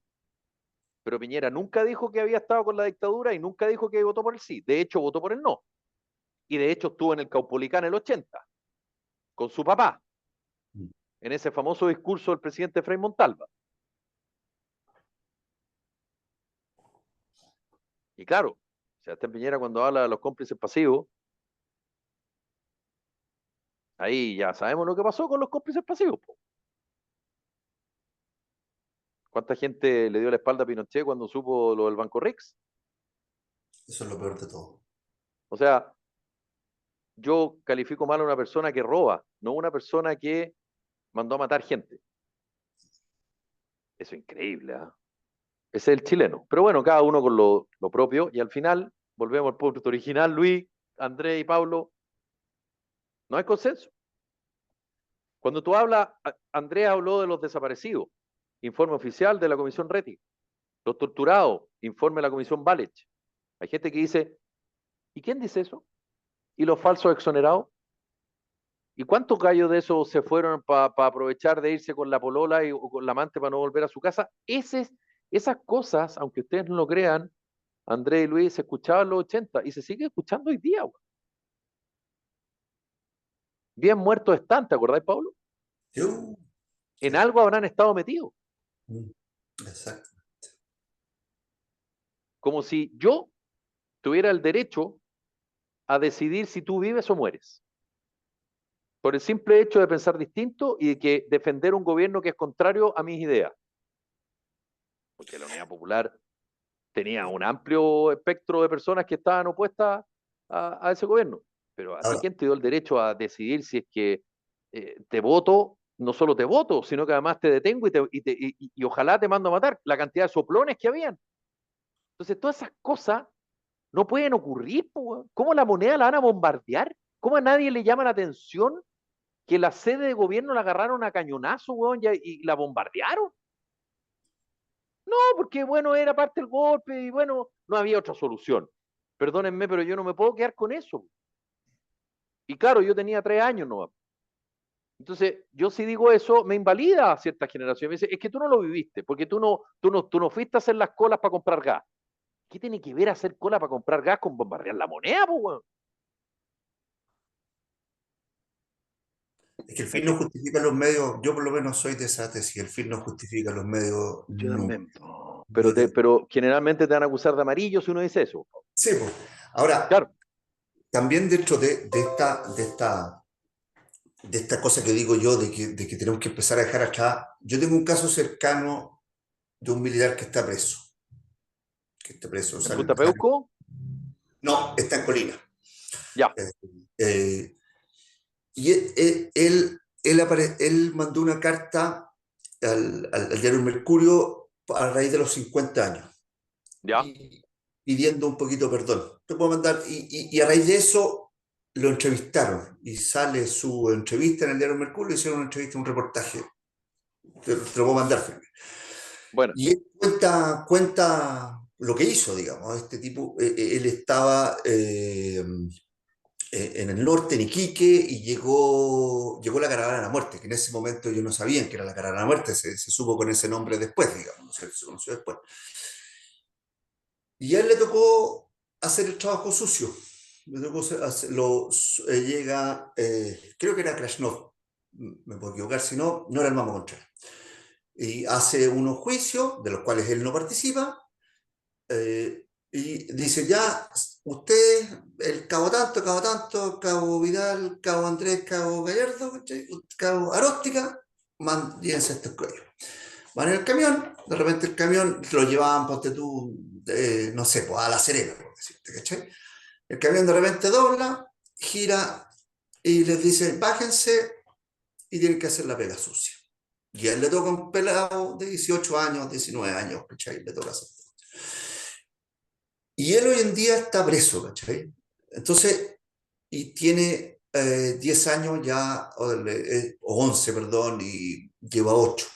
Pero Piñera nunca dijo que había estado con la dictadura y nunca dijo que votó por el sí. De hecho, votó por el no. Y de hecho estuvo en el Caupolicán en el 80, con su papá, en ese famoso discurso del presidente Frei Montalva. Y claro, Sebastián Piñera cuando habla de los cómplices pasivos, ahí ya sabemos lo que pasó con los cómplices pasivos. Po. ¿Cuánta gente le dio la espalda a Pinochet cuando supo lo del Banco Rix? Eso es lo peor de todo. O sea, yo califico mal a una persona que roba, no una persona que mandó a matar gente. Eso es increíble, ¿eh? Ese es el chileno. Pero bueno, cada uno con lo propio. Y al final, volvemos al punto original, Luis, Andrés y Pablo, no hay consenso. Cuando tú hablas, Andrés habló de los desaparecidos, informe oficial de la Comisión Reti. Los torturados, informe de la Comisión Valech. Hay gente que dice, ¿y quién dice eso? ¿Y los falsos exonerados? ¿Y cuántos gallos de esos se fueron para aprovechar de irse con la polola o con la amante para no volver a su casa? Esas cosas, aunque ustedes no lo crean, Andrés y Luis se escuchaban en los 80 y se sigue escuchando hoy día. Güey. Bien muertos están, ¿te acordáis, Pablo? Yo, En sí. algo habrán estado metidos. Exacto. Como si yo tuviera el derecho a decidir si tú vives o mueres. Por el simple hecho de pensar distinto y de que defender un gobierno que es contrario a mis ideas. Porque la Unidad Popular tenía un amplio espectro de personas que estaban opuestas a ese gobierno. Pero ¿a ti Ahora, quién te dio el derecho a decidir si es que te voto? No solo te voto, sino que además te detengo y ojalá te mando a matar. La cantidad de soplones que habían. Entonces, todas esas cosas no pueden ocurrir. ¿Cómo la moneda la van a bombardear? ¿Cómo a nadie le llama la atención que la sede de gobierno la agarraron a cañonazo, weón, y la bombardearon? No, porque bueno, era parte del golpe y bueno, no había otra solución. Perdónenme, pero yo no me puedo quedar con eso. Y claro, yo tenía 3 años, ¿no? Entonces, yo si digo eso, me invalida a cierta generación. Me dice, es que tú no lo viviste, porque tú no fuiste a hacer las colas para comprar gas. ¿Qué tiene que ver hacer cola para comprar gas con bombardear la moneda, pues, weón? es que el fin no justifica los medios. Yo por lo menos soy de esa tesis. El fin no justifica los medios. Yo No. también. Pero generalmente te van a acusar de amarillo si uno dice eso. Sí, pues. Ahora, Claro. también dentro de esta cosa que digo yo, de que tenemos que empezar a dejar atrás, yo tengo un caso cercano de un militar que está preso. Que está preso. O ¿En sea, Punta Peuco? no, está en Colina. Ya. Eh, eh, y él él mandó una carta al diario Mercurio a raíz de los 50 años, ¿Ya? y pidiendo un poquito perdón. Te puedo mandar, y a raíz de eso lo entrevistaron, y sale su entrevista en el diario Mercurio, hicieron una entrevista, un reportaje, te lo puedo mandar, Felipe. Bueno, Y él cuenta lo que hizo, digamos. Este tipo, él estaba en el norte, en Iquique, y llegó la caravana de la muerte, que en ese momento ellos no sabían que era la caravana de la muerte, se supo con ese nombre después, digamos, ¿no? Se conoció después. Y a él le tocó hacer el trabajo sucio. Le tocó llega, creo que era Krasnov, me puedo equivocar, si no, no era el Mamo Contreras. Y hace unos juicios, de los cuales él no participa, y dice, ya, usted, el cabo tanto, cabo Vidal, cabo Andrés, cabo Gallardo, ¿cachai? Cabo Aróstica, llévense estos cuellos. Van en el camión, de repente el camión lo llevaban, ponte tú, no sé, pues a La Serena, por decirte, ¿cachai? El camión de repente dobla, gira y les dice, bájense y tienen que hacer la pega sucia. Y a él le toca un pelado de 18 años, 19 años, ¿cachai? Le toca hacer. Y él hoy en día está preso, ¿cachai? Entonces, y tiene 10 años ya, o 11, perdón, y lleva 8.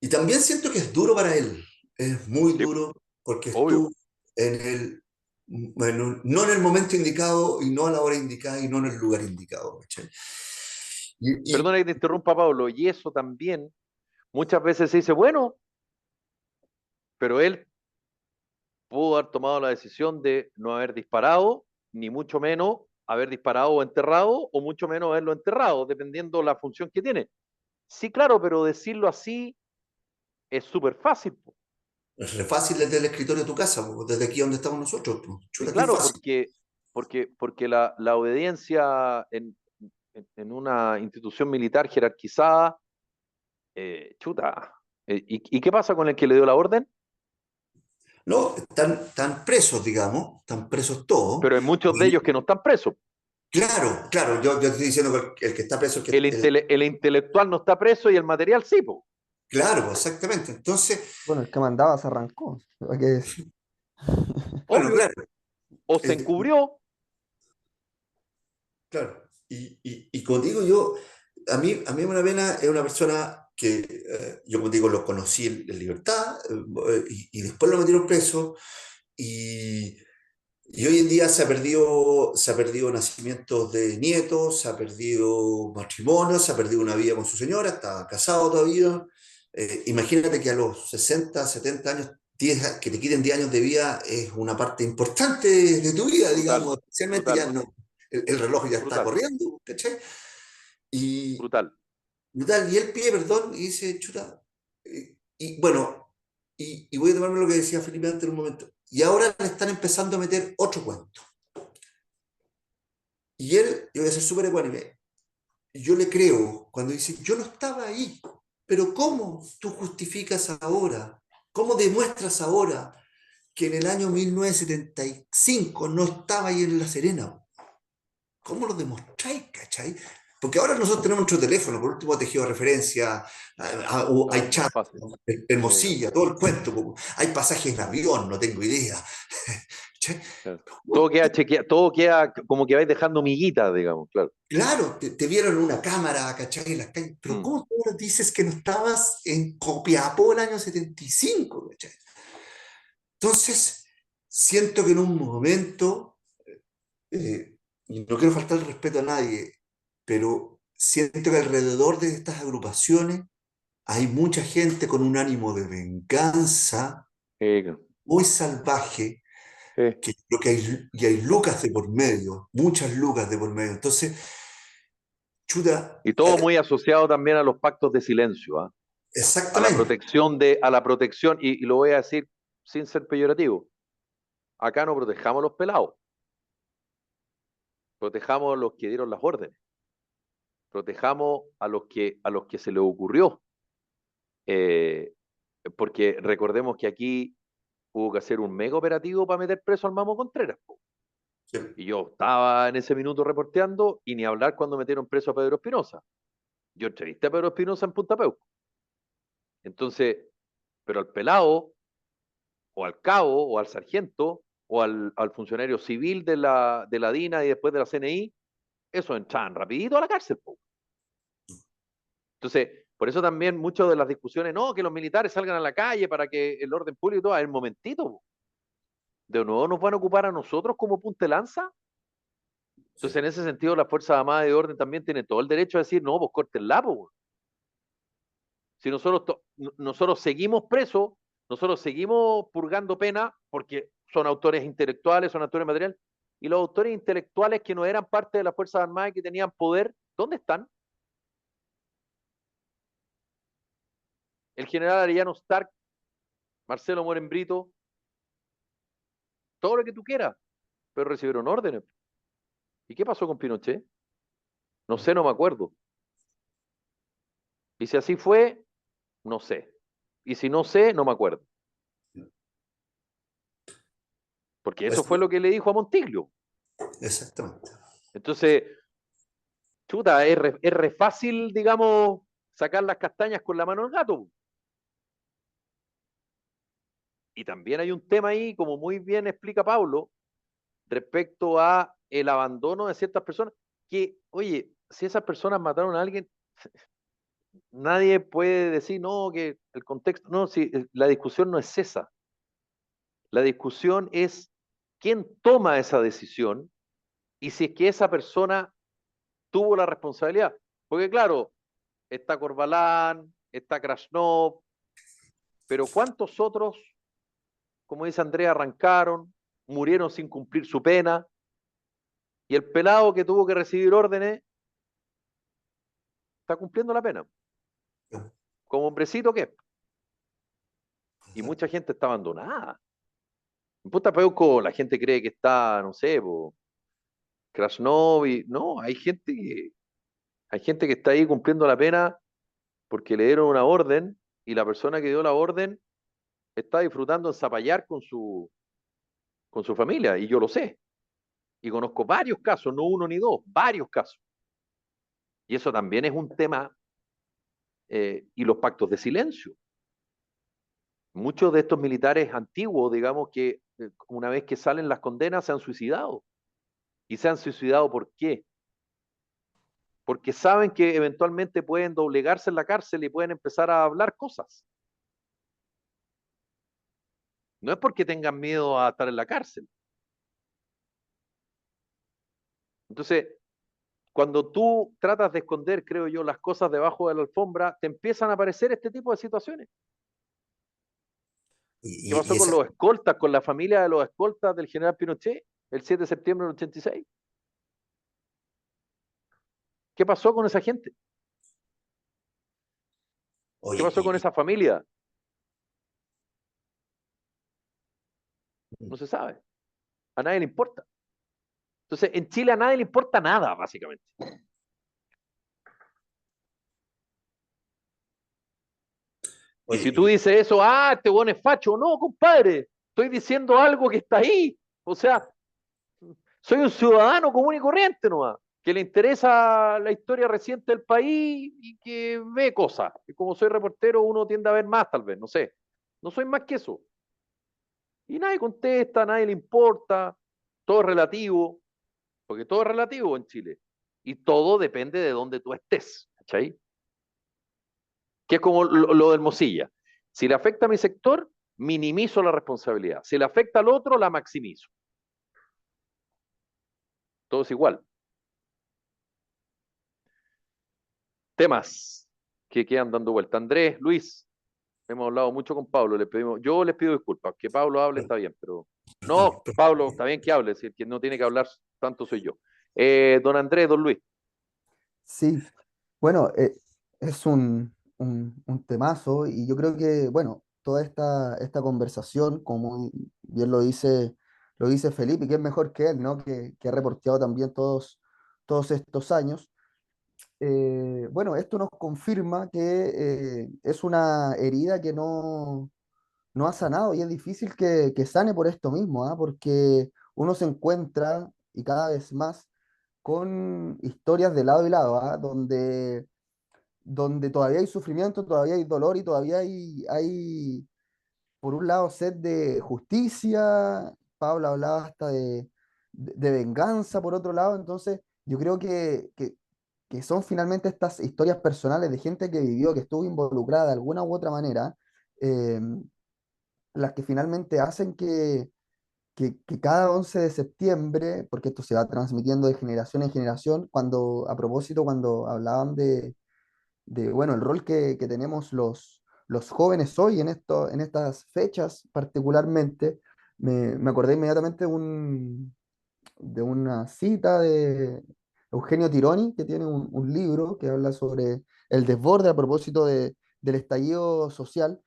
Y también siento que es duro para él, es muy sí, duro porque obvio. estuvo en el, bueno, no en el momento indicado y no a la hora indicada y no en el lugar indicado, ¿cachai? Y Perdona que te interrumpa, Pablo, y eso también muchas veces se dice, bueno, pero él pudo haber tomado la decisión de no haber disparado, ni mucho menos haber disparado o enterrado, o mucho menos haberlo enterrado, dependiendo la función que tiene. Sí, claro, pero decirlo así es súper fácil. Po. es re fácil desde el escritorio de tu casa, po, desde aquí donde estamos nosotros, po. Chuta, qué Claro, fácil. porque la obediencia en una institución militar jerarquizada, chuta. ¿Y qué pasa con el que le dio la orden? No, están presos, digamos, están presos todos. Pero hay muchos de ellos que no están presos. Claro, claro, yo estoy diciendo que el que está preso, El intelectual no está preso y el material sí, po. claro, exactamente. Entonces, Bueno, el que mandaba se arrancó. ¿Para qué decir? bueno, Obvio. claro, O se eh, encubrió. claro. Y como digo yo, a mí una pena es una persona que yo, como digo, lo conocí en libertad, y después lo metieron preso, y, y hoy en día se ha perdido nacimientos de nietos, se ha perdido matrimonio, se ha perdido una vida con su señora, está casado todavía. Imagínate que a los 60, 70 años, que te quiten 10 años de vida es una parte importante de tu vida, Brutal, digamos, especialmente ya brutal, no, el reloj ya está brutal, corriendo, ¿cachai? Y, brutal. y él pide perdón y dice, chuta, y bueno, y voy a tomarme lo que decía Felipe antes en un momento, y ahora le están empezando a meter otro cuento. Y él, yo voy a ser súper ecuánime, yo le creo cuando dice, yo no estaba ahí, pero ¿cómo tú justificas ahora? ¿Cómo demuestras ahora que en el año 1975 no estaba ahí en La Serena? ¿Cómo lo demostráis, cachai? Porque ahora nosotros tenemos nuestro teléfono, por último, tejido de referencia, hay Claro, más chat, fácil. Sí, Hermosilla, todo el cuento, hay pasajes de avión, no tengo idea. ¿Cachai? claro. Todo queda chequeado, todo queda como que vais dejando miguitas, digamos, claro. Claro, te vieron en una cámara, ¿cachai? En las calles, pero Mm. ¿cómo tú ahora dices que no estabas en Copiapó el año 75, ¿cachai? Entonces, siento que en un momento, y no quiero faltar el respeto a nadie, pero siento que alrededor de estas agrupaciones hay mucha gente con un ánimo de venganza Claro. muy salvaje, que creo que hay lucas de por medio, muchas lucas de por medio. Entonces, chuta, Y todo muy asociado también a los pactos de silencio, ¿ah? exactamente. A la protección, y lo voy a decir sin ser peyorativo. Acá no protejamos a los pelados, protejamos a los que dieron las órdenes, protejamos a los que se les ocurrió. Eh, Porque recordemos que aquí hubo que hacer un mega operativo para meter preso al Mamo Contreras. Po. Sí. Y yo estaba en ese minuto reporteando y ni hablar cuando metieron preso a Pedro Espinosa. Yo entrevisté a Pedro Espinosa en Punta Peuco. Entonces, pero al pelado, o al cabo, o al sargento, o al funcionario civil de la DINA y después de la CNI, eso entraban rapidito a la cárcel, po. Entonces, por eso también muchas de las discusiones, no, que los militares salgan a la calle para que el orden público y todo, a ver, momentito, po. De nuevo nos van a ocupar a nosotros como punta de lanza. Entonces, Sí. en ese sentido, las Fuerzas Armadas de Orden también tienen todo el derecho a decir, no, pues córtenla, po. Si nosotros seguimos presos, nosotros seguimos purgando pena porque son autores intelectuales, son autores materiales, y los autores intelectuales que no eran parte de las Fuerzas Armadas y que tenían poder, ¿dónde están? El general Arellano Stark, Marcelo Moren Brito, todo lo que tú quieras, pero recibieron órdenes. ¿Y qué pasó con Pinochet? No sé, no me acuerdo. Y si así fue, no sé. Y si no sé, no me acuerdo. Porque eso fue lo que le dijo a Montiglio. Exactamente. Entonces, chuta, es re fácil, digamos, sacar las castañas con la mano al gato. Y también hay un tema ahí, como muy bien explica Pablo, respecto a el abandono de ciertas personas, que, oye, si esas personas mataron a alguien, nadie puede decir, no, que el contexto, no, si la discusión no es esa. La discusión es quién toma esa decisión y si es que esa persona tuvo la responsabilidad. Porque claro, está Corbalán, está Krasnov, pero ¿cuántos otros, como dice Andrea, arrancaron, murieron sin cumplir su pena? Y el pelado que tuvo que recibir órdenes está cumpliendo la pena. Como hombrecito que es. Y mucha gente está abandonada. En Punta Peuco la gente cree que está, no sé, Krasnov y no, hay gente que está ahí cumpliendo la pena porque le dieron una orden y la persona que dio la orden está disfrutando en Zapallar con su familia, y yo lo sé. Y conozco varios casos, no uno ni dos, varios casos. Y eso también es un tema, y los pactos de silencio. Muchos de estos militares antiguos, digamos que una vez que salen las condenas, se han suicidado. ¿Y se han suicidado por qué? Porque saben que eventualmente pueden doblegarse en la cárcel y pueden empezar a hablar cosas. No es porque tengan miedo a estar en la cárcel. Entonces, cuando tú tratas de esconder, creo yo, las cosas debajo de la alfombra, te empiezan a aparecer este tipo de situaciones. ¿Qué Y, pasó y con esa, los escoltas, con la familia de los escoltas del general Pinochet el 7 de septiembre del 86? ¿Qué pasó con esa gente? ¿Qué oye, pasó con esa familia? No se sabe. A nadie le importa. Entonces, en Chile a nadie le importa nada, básicamente. Y oye, si tú dices eso, este weón es facho. No, compadre, estoy diciendo algo que está ahí. O sea, soy un ciudadano común y corriente nomás, que le interesa la historia reciente del país y que ve cosas. Y como soy reportero, uno tiende a ver más, tal vez, no sé. No soy más que eso. Y nadie contesta, a nadie le importa, todo es relativo, porque todo es relativo en Chile. Y todo depende de dónde tú estés, ¿cachai? Que es como lo del Mosilla. Si le afecta a mi sector, minimizo la responsabilidad. Si le afecta al otro, la maximizo. Todo es igual. Temas que quedan dando vuelta. Andrés, Luis, hemos hablado mucho con Pablo. Yo les pido disculpas. Que Pablo hable está bien, pero no, Pablo, está bien que hable. Si el que no tiene que hablar tanto soy yo. Don Andrés, don Luis. Sí, bueno, es un temazo y yo creo que, bueno, toda esta conversación, como bien lo dice Felipe, que es mejor que él, ¿no? Que ha reporteado también todos estos años. Bueno, esto nos confirma que es una herida que no ha sanado y es difícil que sane por esto mismo, ¿ah? Porque uno se encuentra y cada vez más con historias de lado y lado, ¿ah? Donde todavía hay sufrimiento, todavía hay dolor y todavía hay por un lado, sed de justicia, Pablo hablaba hasta de venganza, por otro lado, entonces yo creo que son finalmente estas historias personales de gente que vivió, que estuvo involucrada de alguna u otra manera, eh, las que finalmente hacen que cada 11 de septiembre, porque esto se va transmitiendo de generación en generación, a propósito, cuando hablaban bueno, el rol que tenemos los jóvenes hoy en estas fechas particularmente, me acordé inmediatamente de una cita de Eugenio Tironi, que tiene un libro que habla sobre el desborde a propósito del estallido social,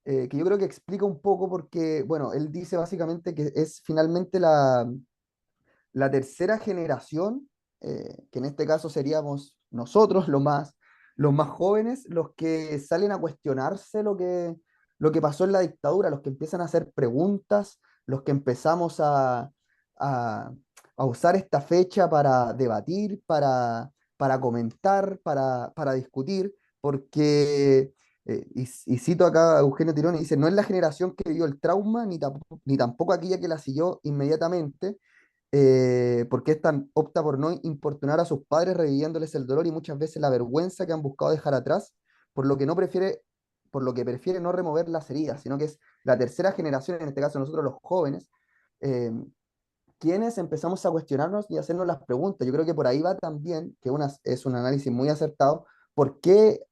que yo creo que explica un poco porque, bueno, él dice básicamente que es finalmente la tercera generación, que en este caso seríamos nosotros los más jóvenes, los que salen a cuestionarse lo que pasó en la dictadura, los que empiezan a hacer preguntas, los que empezamos a, a usar esta fecha para debatir, para comentar, para discutir, porque, y cito acá a Eugenio Tironi, dice, no es la generación que vivió el trauma, ni tampoco aquella que la siguió inmediatamente, porque esta opta por no importunar a sus padres, reviviéndoles el dolor y muchas veces la vergüenza que han buscado dejar atrás, por lo que no prefiere, por lo que prefiere no remover las heridas, sino que es la tercera generación, en este caso nosotros los jóvenes, eh, quienes empezamos a cuestionarnos y hacernos las preguntas. Yo creo que por ahí va también, es un análisis muy acertado, por qué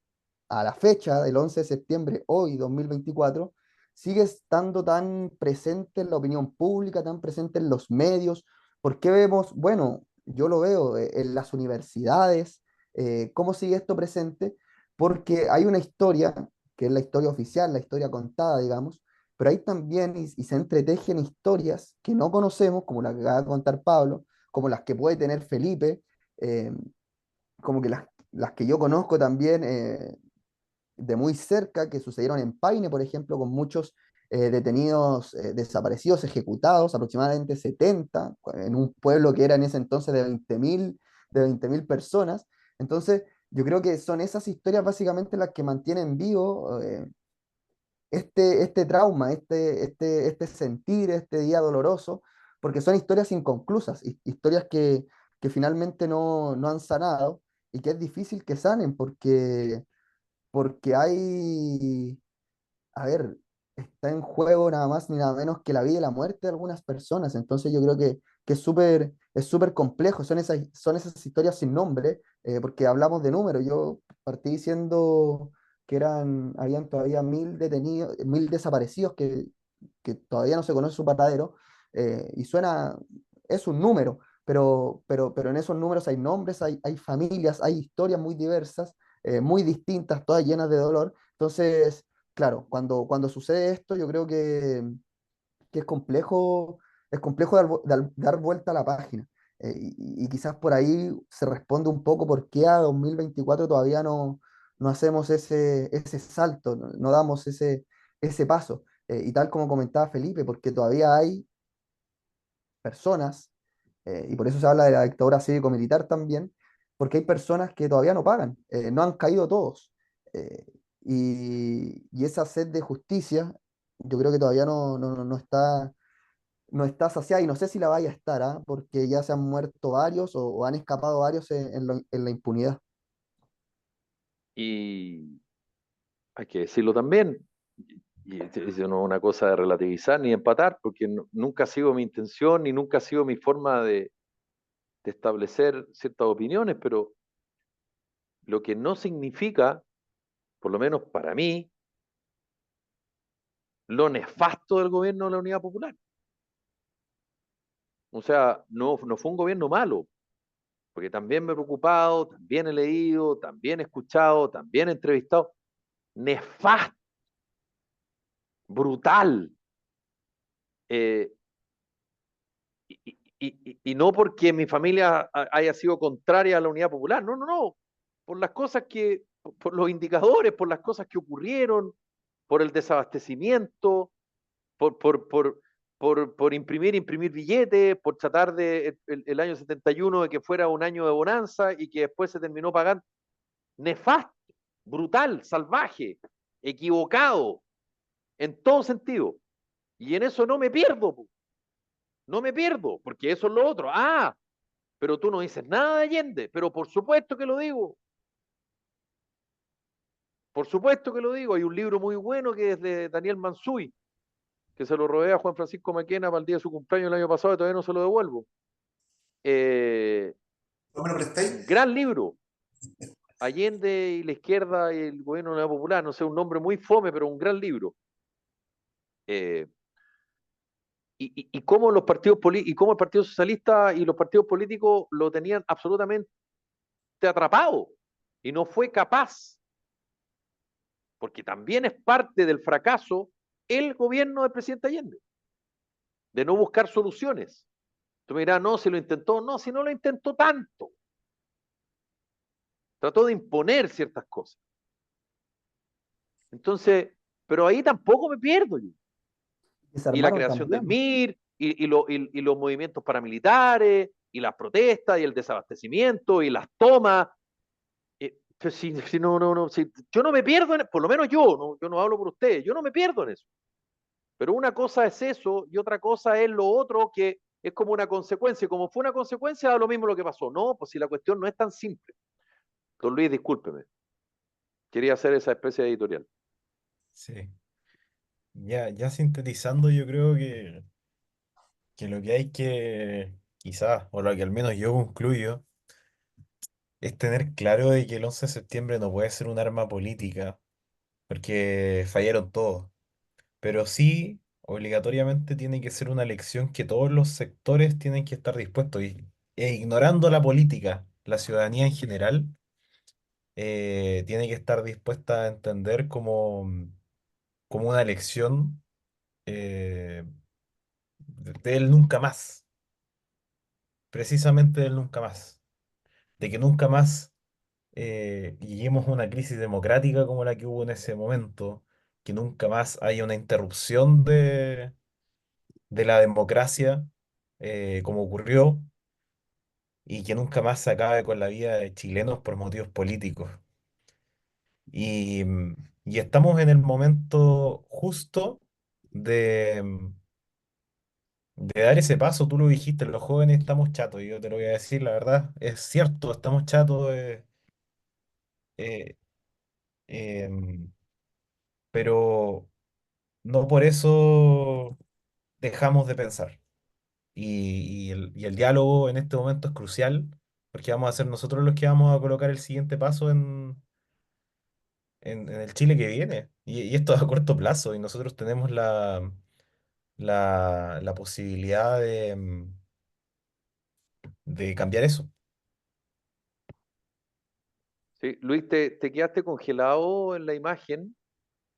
a la fecha del 11 de septiembre, hoy 2024, sigue estando tan presente en la opinión pública, tan presente en los medios. ¿Por qué vemos, bueno, yo lo veo en las universidades, cómo sigue esto presente? Porque hay una historia, que es la historia oficial, la historia contada, digamos, pero hay también, y se entretejen historias que no conocemos, como la que acaba de contar Pablo, como las que puede tener Felipe, eh, como que las que yo conozco también, de muy cerca que sucedieron en Paine, por ejemplo, con muchos detenidos desaparecidos, ejecutados, aproximadamente 70 en un pueblo que era en ese entonces de 20.000 personas. Entonces, yo creo que son esas historias básicamente las que mantienen vivo este trauma, este sentir, este día doloroso, porque son historias inconclusas, historias que finalmente no han sanado y que es difícil que sanen porque a ver, está en juego nada más ni nada menos que la vida y la muerte de algunas personas. Entonces yo creo que es súper complejo. Son esas historias sin nombre, porque hablamos de números. Yo partí diciendo que habían todavía 1.000 detenidos, 1.000 desaparecidos que todavía no se conoce su paradero, y es un número, pero en esos números hay nombres, hay familias, hay historias muy diversas, muy distintas, todas llenas de dolor. Entonces, claro, cuando sucede esto, yo creo que es complejo dar vuelta a la página. Y quizás por ahí se responde un poco por qué a 2024 todavía no hacemos ese salto, no damos ese paso. Y tal como comentaba Felipe, porque todavía hay personas, y por eso se habla de la dictadura cívico-militar también, porque hay personas que todavía no pagan, no han caído todos. eh, y esa sed de justicia, yo creo que todavía no está saciada y no sé si la vaya a estar, ¿ah? Porque ya se han muerto varios o han escapado varios en la impunidad. Y hay que decirlo también, y eso no es una cosa de relativizar ni empatar, porque nunca ha sido mi intención ni nunca ha sido mi forma de establecer ciertas opiniones, pero lo que no significa, por lo menos para mí, lo nefasto del gobierno de la Unidad Popular. O sea, no fue un gobierno malo, porque también me he preocupado, también he leído, también he escuchado, también he entrevistado. Nefasto, brutal. Eh, y no porque mi familia haya sido contraria a la Unidad Popular, no, por las cosas por los indicadores, por las cosas que ocurrieron, por el desabastecimiento, por por imprimir billetes, por tratar de el año 71 de que fuera un año de bonanza y que después se terminó pagando. Nefasto, brutal, salvaje, equivocado, en todo sentido. Y en eso no me pierdo, no me pierdo, porque eso es lo otro. Ah, pero tú no dices nada de Allende, pero por supuesto que lo digo. Por supuesto que lo digo. Hay un libro muy bueno que es de Daniel Mansuy, que se lo robé a Juan Francisco Maquena para el día de su cumpleaños el año pasado y todavía no se lo devuelvo. ¿No me lo prestáis? Gran libro. Allende y la izquierda y el gobierno de la popular, no sé, un nombre muy fome, pero un gran libro. Eh, y cómo los partidos y cómo el Partido Socialista y los partidos políticos lo tenían absolutamente atrapado y no fue capaz, porque también es parte del fracaso el gobierno del presidente Allende, de no buscar soluciones. Tú me dirás, no, si lo intentó, no, si no lo intentó tanto. Trató de imponer ciertas cosas. Entonces, pero ahí tampoco me pierdo yo. Y la Desarmaron creación del también. MIR, y los movimientos paramilitares, y las protestas, y el desabastecimiento, y las tomas. Pues si no, si, yo no me pierdo, por lo menos yo no hablo por ustedes, yo no me pierdo en eso. Pero una cosa es eso y otra cosa es lo otro que es como una consecuencia. Y como fue una consecuencia, da lo mismo lo que pasó. No, pues si la cuestión no es tan simple. Don Luis, discúlpeme. Quería hacer esa especie de editorial. Sí. Ya sintetizando, yo creo que lo que hay que, quizás, o lo que al menos yo concluyo, es tener claro de que el 11 de septiembre no puede ser un arma política, porque fallaron todos. Pero sí, obligatoriamente tiene que ser una elección que todos los sectores tienen que estar dispuestos. E ignorando la política, la ciudadanía en general tiene que estar dispuesta a entender como una elección del nunca más, precisamente del nunca más, de que nunca más lleguemos a una crisis democrática como la que hubo en ese momento, que nunca más haya una interrupción de la democracia como ocurrió y que nunca más se acabe con la vida de chilenos por motivos políticos. Y estamos en el momento justo de dar ese paso. Tú lo dijiste, los jóvenes estamos chatos, y yo te lo voy a decir, la verdad, es cierto, estamos chatos, eh, em, pero no por eso dejamos de pensar. Y el diálogo en este momento es crucial, porque vamos a ser nosotros los que vamos a colocar el siguiente paso en el Chile que viene. Y esto es a corto plazo, y nosotros tenemos la posibilidad de cambiar eso. Sí, Luis, te quedaste congelado en la imagen,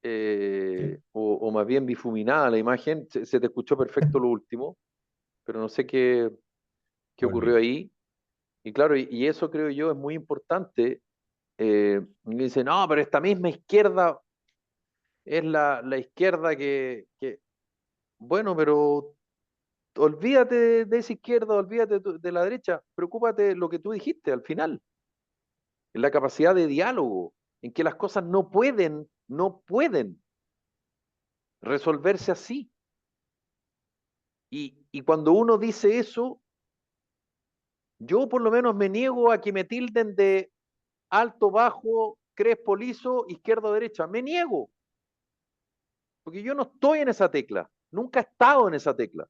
¿Sí? o más bien difuminada la imagen. Se te escuchó perfecto lo último, pero no sé qué ocurrió Volví. ahí. Y claro, y eso creo yo es muy importante. Y me dice, no, pero esta misma izquierda es la izquierda bueno, pero olvídate de esa izquierda, olvídate de la derecha, preocúpate de lo que tú dijiste al final, en la capacidad de diálogo, en que las cosas no pueden resolverse así. Y cuando uno dice eso, yo por lo menos me niego a que me tilden de alto, bajo, crespo, liso, izquierda, derecha. Me niego, porque yo no estoy en esa tecla, nunca he estado en esa tecla,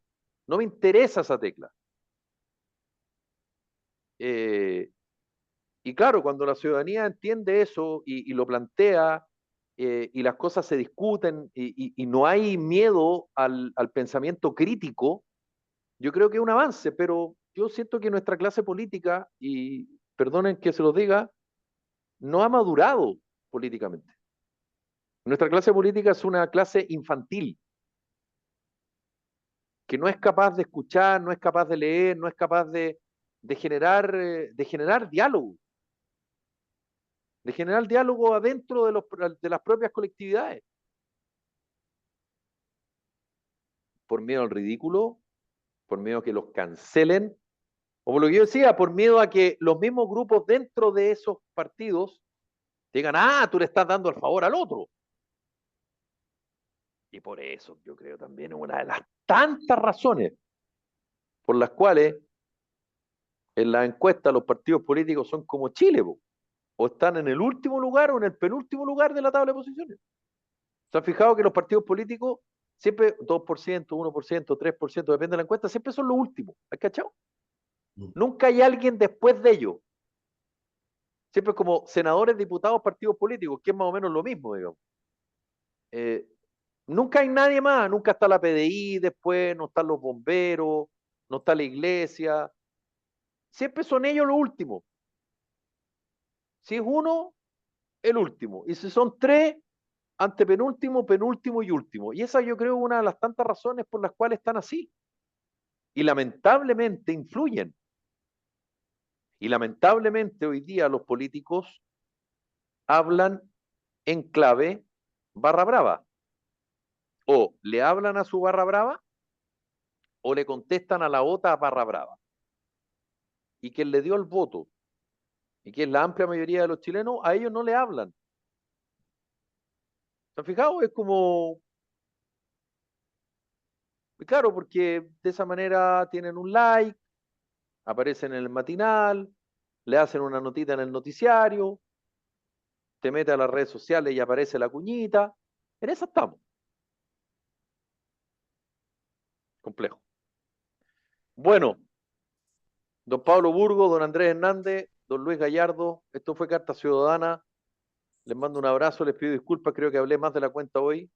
no me interesa esa tecla. Eh, y claro, cuando la ciudadanía entiende eso y lo plantea, y las cosas se discuten y no hay miedo al pensamiento crítico, yo creo que es un avance, pero yo siento que nuestra clase política, y perdonen que se los diga, no ha madurado políticamente. Nuestra clase política es una clase infantil, que no es capaz de escuchar, no es capaz de leer, no es capaz de generar diálogo, adentro de las propias colectividades. por miedo al ridículo, por miedo a que los cancelen, o por lo que yo decía, por miedo a que los mismos grupos dentro de esos partidos digan, ah, tú le estás dando el favor al otro. Y por eso yo creo también es una de las tantas razones por las cuales en la encuesta los partidos políticos son como Chile, o están en el último lugar o en el penúltimo lugar de la tabla de posiciones. ¿Se han fijado que los partidos políticos siempre 2%, 1%, 3%, depende de la encuesta, siempre son los últimos? ¿Has cachado? Nunca hay alguien después de ellos. Siempre como senadores, diputados, partidos políticos, que es más o menos lo mismo, digamos. Eh, Nunca hay nadie más, nunca está la PDI después, no están los bomberos, no está la iglesia. Siempre son ellos los últimos. Si es uno, el último. Y si son tres, antepenúltimo, penúltimo y último. Y esa yo creo es una de las tantas razones por las cuales están así. Y lamentablemente influyen. Y lamentablemente hoy día los políticos hablan en clave barra brava. O le hablan a su barra brava o le contestan a la otra barra brava. Y quien le dio el voto, y que es la amplia mayoría de los chilenos, a ellos no le hablan. ¿Se han fijado? Es como, claro, porque de esa manera tienen un like, aparecen en el matinal, le hacen una notita en el noticiario, te mete a las redes sociales y aparece la cuñita. En esa estamos. Complejo. Bueno, don Pablo Burgo, don Andrés Hernández, don Luis Gallardo, esto fue Carta Ciudadana. Les mando un abrazo, les pido disculpas, creo que hablé más de la cuenta hoy,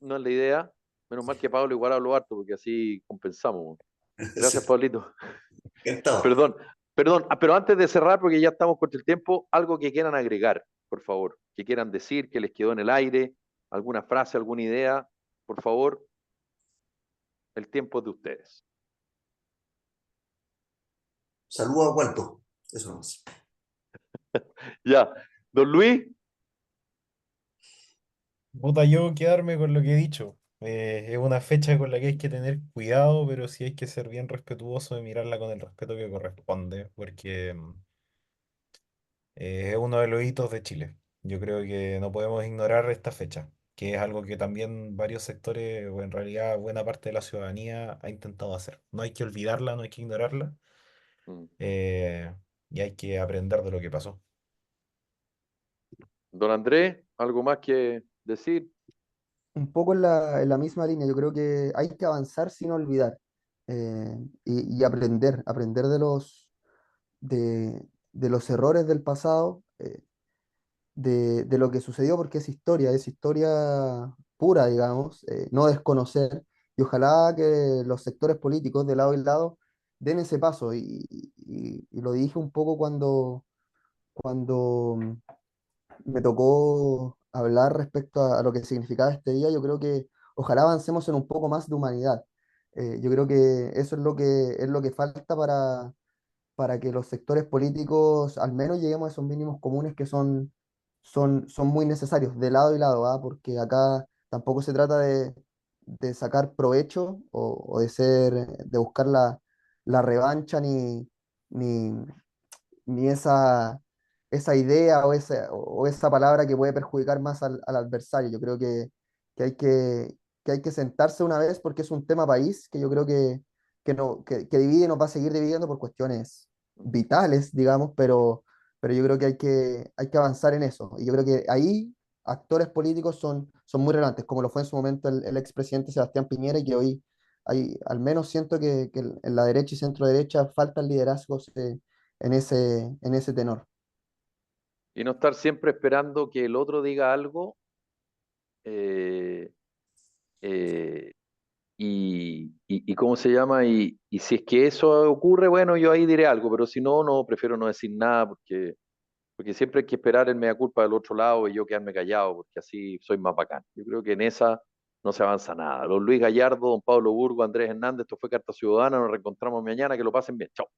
no es la idea. Menos mal que Pablo igual habló harto, porque así compensamos. Gracias, Sí, Pablito. encantado. Perdón, perdón, pero antes de cerrar, porque ya estamos contra el tiempo, algo que quieran agregar, por favor, que quieran decir, que les quedó en el aire, alguna frase, alguna idea, por favor, el tiempo es de ustedes. Saludos a Waldo. Eso nomás. Ya, don Luis, Puta, yo quedarme con lo que he dicho. Es una fecha con la que hay que tener cuidado, pero sí hay que ser bien respetuoso y mirarla con el respeto que corresponde, porque es uno de los hitos de Chile. Yo creo que no podemos ignorar esta fecha, que es algo que también varios sectores, o en realidad buena parte de la ciudadanía, ha intentado hacer. No hay que olvidarla, no hay que ignorarla, mm, eh, y hay que aprender de lo que pasó. don Andrés, algo más que decir. Un poco en la misma línea, yo creo que hay que avanzar sin olvidar y aprender, aprender de los errores del pasado, de lo que sucedió, porque es historia pura, digamos, no desconocer, y ojalá que los sectores políticos de lado y lado den ese paso, y lo dije un poco cuando me tocó hablar respecto a lo que significaba este día. Yo creo que ojalá avancemos en un poco más de humanidad. Yo creo que eso es lo que falta para que los sectores políticos al menos lleguemos a esos mínimos comunes que son muy necesarios, de lado y lado, ¿ah? Porque acá tampoco se trata de sacar provecho o de buscar la revancha ni, ni esa idea o esa palabra que puede perjudicar más al adversario. Yo creo que hay que hay que sentarse una vez porque es un tema país que yo creo que divide y nos va a seguir dividiendo por cuestiones vitales, digamos, pero yo creo que hay que avanzar en eso. Y yo creo que ahí actores políticos son muy relevantes, como lo fue en su momento el expresidente Sebastián Piñera, y que hoy al menos siento que en la derecha y centro derecha faltan liderazgos en ese tenor. Y no estar siempre esperando que el otro diga algo eh, eh, y cómo se llama, y si es que eso ocurre, bueno, yo ahí diré algo, pero si no, no, prefiero no decir nada porque siempre hay que esperar el mea culpa del otro lado y yo quedarme callado, porque así soy más bacán. Yo creo que en esa no se avanza nada. Don Luis Gallardo, don Pablo Burgo, Andrés Hernández, esto fue Carta Ciudadana, nos reencontramos mañana, que lo pasen bien. Chao.